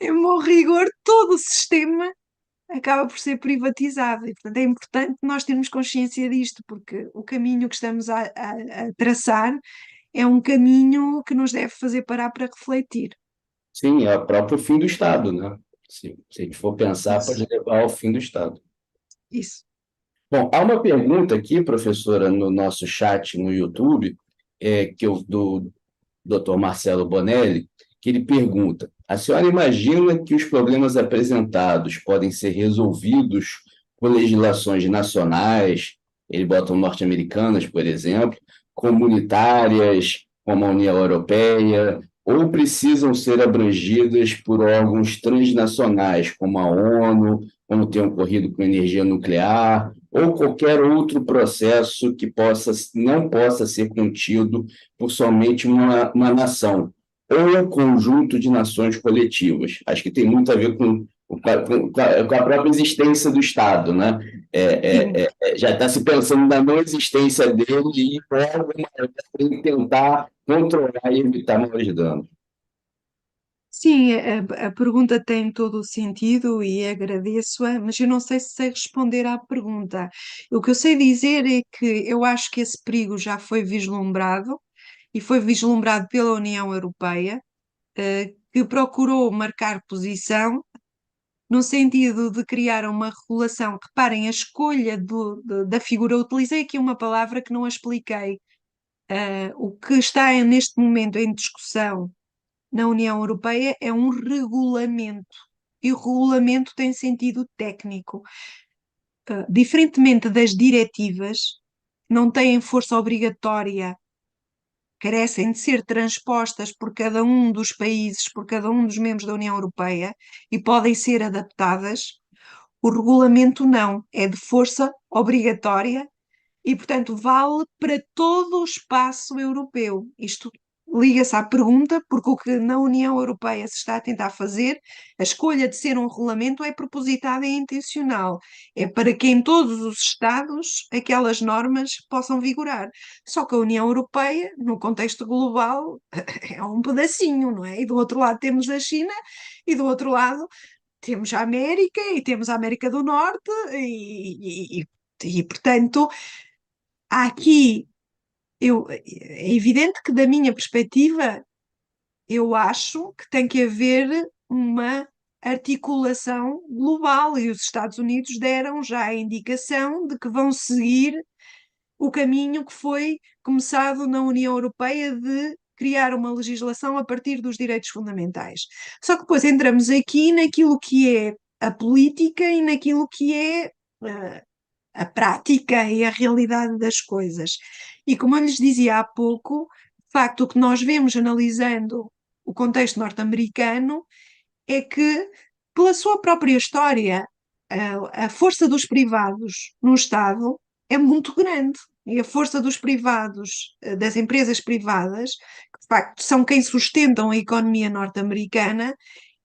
em bom rigor, todo o sistema acaba por ser privatizado. E, portanto, é importante nós termos consciência disto, porque o caminho que estamos a traçar é um caminho que nos deve fazer parar para refletir. Sim, é o próprio fim do Estado, né? Se a gente for pensar, pode levar ao fim do Estado. Isso. Bom, há uma pergunta aqui, professora, no nosso chat no YouTube, do Dr. Marcelo Bonelli, que ele pergunta: a senhora imagina que os problemas apresentados podem ser resolvidos por legislações nacionais, ele bota norte-americanas, por exemplo, comunitárias, como a União Europeia, ou precisam ser abrangidas por órgãos transnacionais, como a ONU, como tem ocorrido com energia nuclear, ou qualquer outro processo que não possa ser contido por somente uma nação, ou um conjunto de nações coletivas. Acho que tem muito a ver com a própria existência do Estado, né? Já está se pensando na não existência dele e em tentar controlar e evitar maiores danos. Sim, a pergunta tem todo o sentido e agradeço-a, mas eu não sei se sei responder à pergunta. O que eu sei dizer é que eu acho que esse perigo já foi vislumbrado e foi vislumbrado pela União Europeia, que procurou marcar posição no sentido de criar uma regulação. Reparem, a escolha da figura, eu utilizei aqui uma palavra que não a expliquei. O que está neste momento em discussão na União Europeia é um regulamento. E o regulamento tem sentido técnico. Diferentemente das diretivas, não têm força obrigatória, carecem de ser transpostas por cada um dos países, por cada um dos membros da União Europeia e podem ser adaptadas. O regulamento não, é de força obrigatória e, portanto, vale para todo o espaço europeu. Isto liga-se à pergunta, porque o que na União Europeia se está a tentar fazer, a escolha de ser um regulamento é propositada e intencional. É para que em todos os Estados aquelas normas possam vigorar. Só que a União Europeia, no contexto global, é um pedacinho, não é? E do outro lado temos a China, e do outro lado temos a América, e temos a América do Norte, portanto, há aqui é evidente que, da minha perspectiva, eu acho que tem que haver uma articulação global e os Estados Unidos deram já a indicação de que vão seguir o caminho que foi começado na União Europeia de criar uma legislação a partir dos direitos fundamentais. Só que depois entramos aqui naquilo que é a política e naquilo que é a prática e a realidade das coisas. E como eu lhes dizia há pouco, de facto, o que nós vemos analisando o contexto norte-americano é que, pela sua própria história, a força dos privados no Estado é muito grande. E a força dos privados, das empresas privadas, que de facto são quem sustentam a economia norte-americana,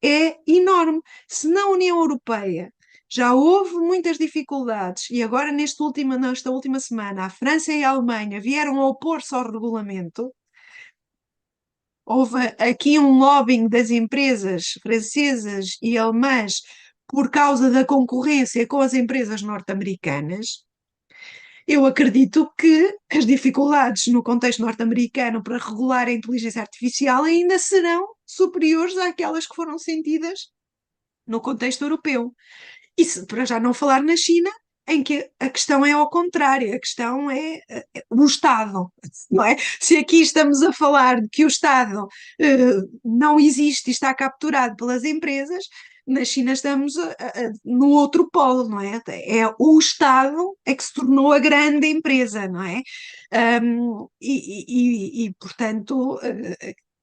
é enorme. Se na União Europeia já houve muitas dificuldades e agora nesta última semana a França e a Alemanha vieram a opor-se ao regulamento, houve aqui um lobbying das empresas francesas e alemãs por causa da concorrência com as empresas norte-americanas. Eu acredito que as dificuldades no contexto norte-americano para regular a inteligência artificial ainda serão superiores àquelas que foram sentidas no contexto europeu. E para já não falar na China, em que a questão é ao contrário, a questão é o Estado, não é? Se aqui estamos a falar de que o Estado não existe e está capturado pelas empresas, na China estamos no outro polo, não é? É o Estado é que se tornou a grande empresa, não é? Portanto,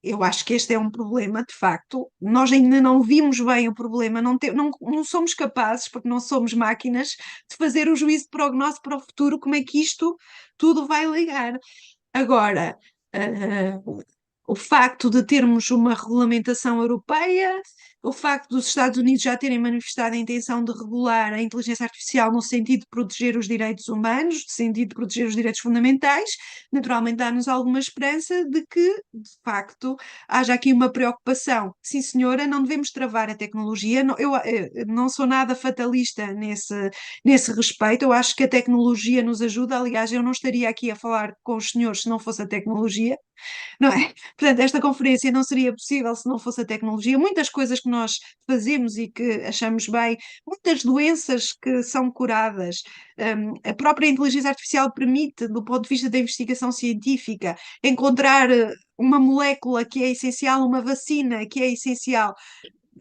eu acho que este é um problema, de facto. Nós ainda não vimos bem o problema, não somos capazes, porque não somos máquinas, de fazer o juízo de prognóstico para o futuro, como é que isto tudo vai ligar. Agora, o facto de termos uma regulamentação europeia, o facto dos Estados Unidos já terem manifestado a intenção de regular a inteligência artificial no sentido de proteger os direitos humanos, no sentido de proteger os direitos fundamentais, naturalmente dá-nos alguma esperança de que, de facto, haja aqui uma preocupação. Sim, senhora, não devemos travar a tecnologia. Eu não sou nada fatalista nesse respeito. Eu acho que a tecnologia nos ajuda. Aliás, eu não estaria aqui a falar com os senhores se não fosse a tecnologia. Não é? Portanto, esta conferência não seria possível se não fosse a tecnologia. Muitas coisas que nós fazemos e que achamos bem, muitas doenças que são curadas, a própria inteligência artificial permite, do ponto de vista da investigação científica, encontrar uma molécula que é essencial, uma vacina que é essencial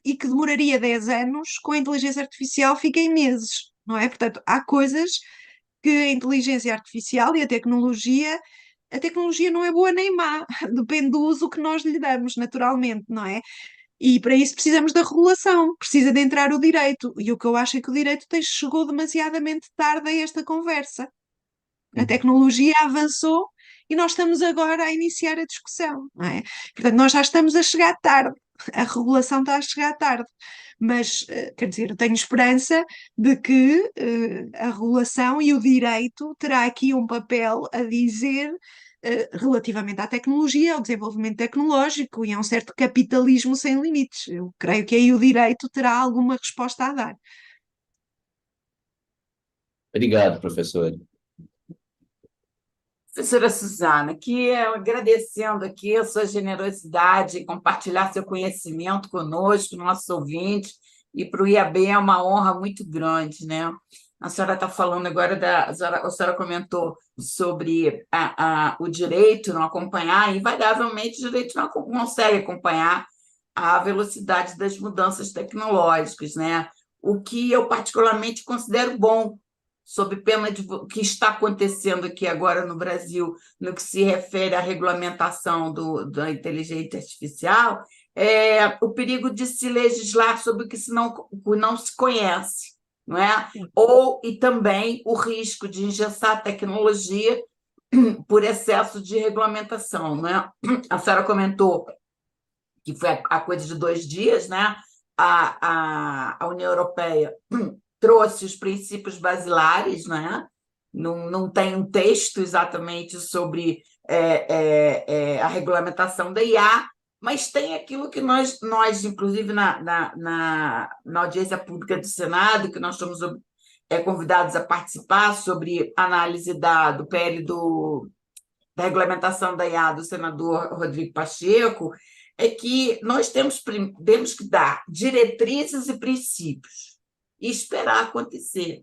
e que demoraria 10 anos, com a inteligência artificial fica em meses, não é? Portanto, há coisas que a inteligência artificial e a tecnologia não é boa nem má, depende do uso que nós lhe damos, naturalmente, não é? E para isso precisamos da regulação, precisa de entrar o direito. E o que eu acho é que o direito chegou demasiadamente tarde a esta conversa. A tecnologia avançou e nós estamos agora a iniciar a discussão, não é? Portanto, nós já estamos a chegar tarde, a regulação está a chegar tarde. Mas, quer dizer, eu tenho esperança de que a regulação e o direito terá aqui um papel a dizer relativamente à tecnologia, ao desenvolvimento tecnológico e a um certo capitalismo sem limites. Eu creio que aí o direito terá alguma resposta a dar. Obrigado, professor. Professora Suzana, que agradecendo aqui a sua generosidade em compartilhar seu conhecimento conosco, nossos ouvintes, e para o IAB é uma honra muito grande, né? A senhora está falando agora, a senhora comentou sobre o direito não acompanhar, invariavelmente o direito não consegue acompanhar a velocidade das mudanças tecnológicas, né? O que eu particularmente considero bom, sob pena de o que está acontecendo aqui agora no Brasil, no que se refere à regulamentação da inteligência artificial, o perigo de se legislar sobre o que não se conhece, não é? E também o risco de engessar a tecnologia por excesso de regulamentação, não é? A senhora comentou que foi a coisa de 2 dias, né? A União Europeia trouxe os princípios basilares, né? Não tem um texto exatamente sobre a regulamentação da IA, mas tem aquilo que nós inclusive, na audiência pública do Senado, que nós estamos convidados a participar, sobre análise do PL da regulamentação da IA do senador Rodrigo Pacheco, é que nós temos que dar diretrizes e princípios e esperar acontecer.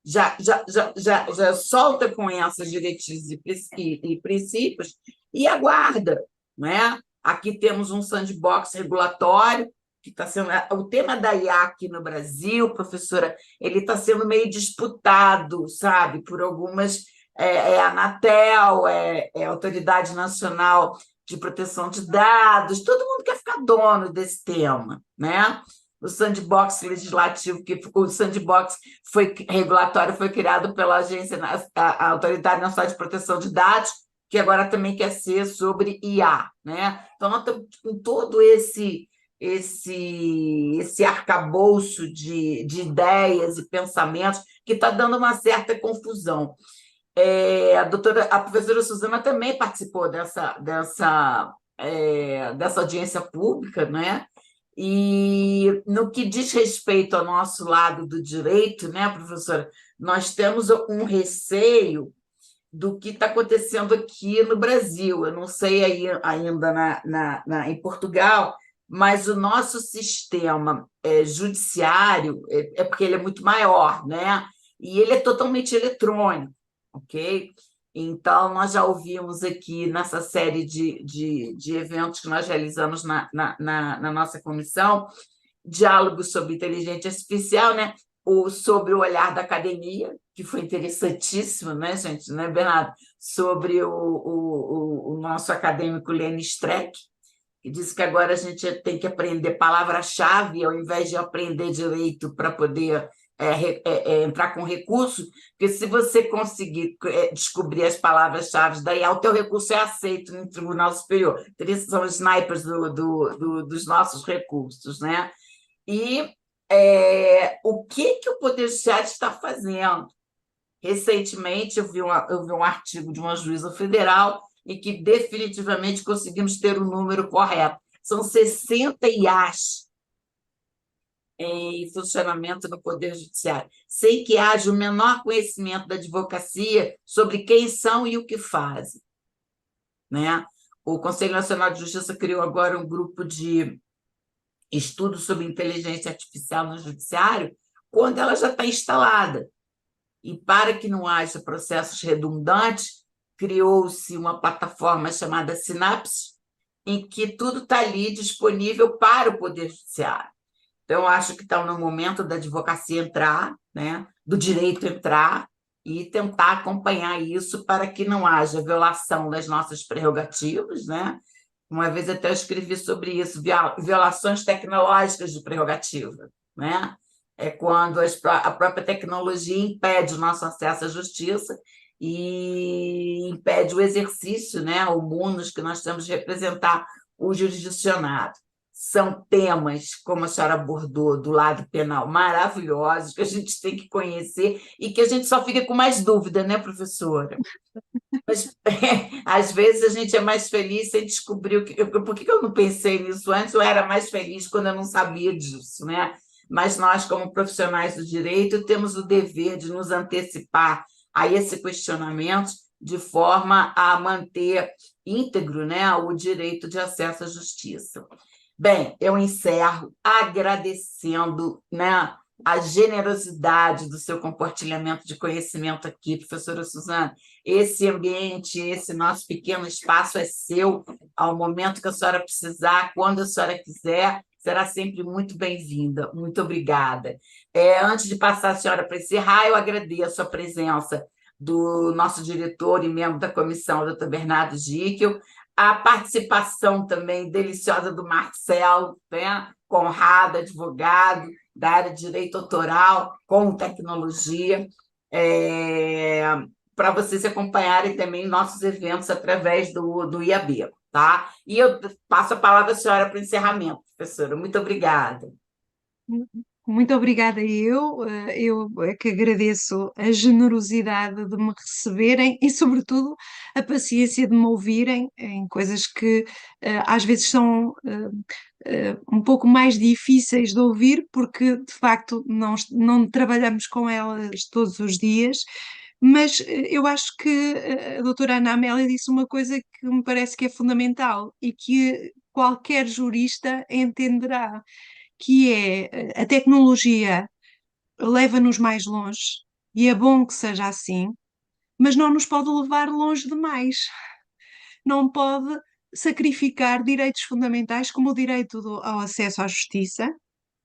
Já solta com essas diretrizes e princípios e aguarda, né? Aqui temos um sandbox regulatório que está sendo o tema da IA aqui no Brasil, professora, ele está sendo meio disputado, sabe, por algumas a Anatel, a Autoridade Nacional de Proteção de Dados, todo mundo quer ficar dono desse tema, né? O sandbox legislativo, o sandbox regulatório foi criado pela a Autoridade Nacional de Proteção de Dados, que agora também quer ser sobre IA, né? Então, nós estamos com todo esse arcabouço de ideias e pensamentos que está dando uma certa confusão. A professora Suzana também participou dessa audiência pública, né? E no que diz respeito ao nosso lado do direito, né, professora, nós temos um receio do que está acontecendo aqui no Brasil. Eu não sei ainda em Portugal, mas o nosso sistema judiciário porque ele é muito maior, né? E ele é totalmente eletrônico, ok? Então, nós já ouvimos aqui nessa série de eventos que nós realizamos na nossa comissão, diálogos sobre inteligência artificial, né? Sobre o olhar da academia, que foi interessantíssimo, né, gente? Né, Bernardo? Sobre o nosso acadêmico Lênin Streck, que disse que agora a gente tem que aprender palavra-chave ao invés de aprender direito para poder entrar com recurso, porque se você conseguir descobrir as palavras-chave daí, o teu recurso é aceito no Tribunal Superior. Eles são os snipers dos nossos recursos, né? E o que o Poder Judiciário está fazendo? Recentemente, eu vi um artigo de uma juíza federal em que definitivamente conseguimos ter o número correto. São 60 IAs em funcionamento no Poder Judiciário, sem que haja o menor conhecimento da advocacia sobre quem são e o que fazem, né? O Conselho Nacional de Justiça criou agora um grupo de estudo sobre inteligência artificial no judiciário, quando ela já está instalada. E para que não haja processos redundantes, criou-se uma plataforma chamada Sinapse, em que tudo está ali disponível para o Poder Judiciário. Então, eu acho que está no momento da advocacia entrar, né, do direito entrar, e tentar acompanhar isso para que não haja violação das nossas prerrogativas, né? Uma vez até eu escrevi sobre isso, violações tecnológicas de prerrogativa, né? É quando a própria tecnologia impede o nosso acesso à justiça e impede o exercício, né, o munus que nós temos de representar o jurisdicionado. são temas, como a senhora abordou, do lado penal, maravilhosos, que a gente tem que conhecer e que a gente só fica com mais dúvida, né, professora? Mas, às vezes a gente é mais feliz sem descobrir por que eu não pensei nisso antes, eu era mais feliz quando eu não sabia disso, né? Mas nós, como profissionais do direito, temos o dever de nos antecipar a esse questionamento de forma a manter íntegro, né, o direito de acesso à justiça. Bem, eu encerro agradecendo, né, a generosidade do seu compartilhamento de conhecimento aqui, professora Suzana. Esse ambiente, esse nosso pequeno espaço é seu, ao momento que a senhora precisar, quando a senhora quiser, será sempre muito bem-vinda. Muito obrigada. Antes de passar a senhora para encerrar, eu agradeço a presença do nosso diretor e membro da comissão, doutor Bernardo Gickel, a participação também deliciosa do Marcelo, né? Conrado, advogado da área de direito autoral com tecnologia, para vocês acompanharem também nossos eventos através do IAB, tá? E eu passo a palavra à senhora para o encerramento, professora. Muito obrigada. Muito obrigada eu é que agradeço a generosidade de me receberem e, sobretudo, a paciência de me ouvirem em coisas que às vezes são um pouco mais difíceis de ouvir, porque de facto não trabalhamos com elas todos os dias, mas eu acho que a doutora Ana Amélia disse uma coisa que me parece que é fundamental e que qualquer jurista entenderá, que é a tecnologia leva-nos mais longe, e é bom que seja assim, mas não nos pode levar longe demais. Não pode sacrificar direitos fundamentais como o direito ao acesso à justiça,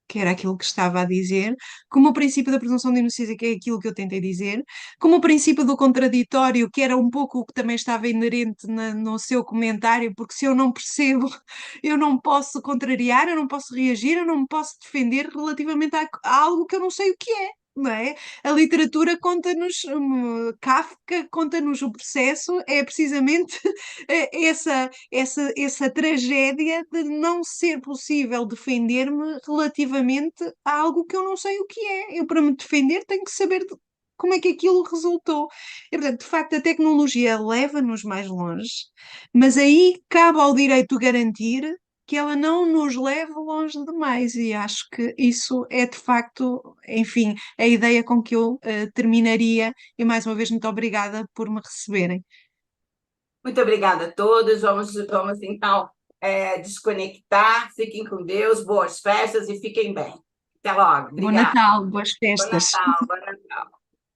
que era aquilo que estava a dizer, como o princípio da presunção de inocência, que é aquilo que eu tentei dizer, como o princípio do contraditório, que era um pouco o que também estava inerente no seu comentário, porque se eu não percebo, eu não posso contrariar, eu não posso reagir, eu não me posso defender relativamente a algo que eu não sei o que é. Não é? A literatura conta-nos, Kafka conta-nos o processo, é precisamente essa tragédia de não ser possível defender-me relativamente a algo que eu não sei o que é. Eu, para me defender, tenho que saber como é que aquilo resultou. E, portanto, de facto, a tecnologia leva-nos mais longe, mas aí cabe ao direito garantir que ela não nos leve longe demais, e acho que isso é de facto, enfim, a ideia com que eu terminaria, e mais uma vez muito obrigada por me receberem. Muito obrigada a todos. Vamos então, desconectar. Fiquem com Deus, boas festas e fiquem bem. Até logo. Bom Obrigada. Natal, boas Bom festas. Natal, bom Natal.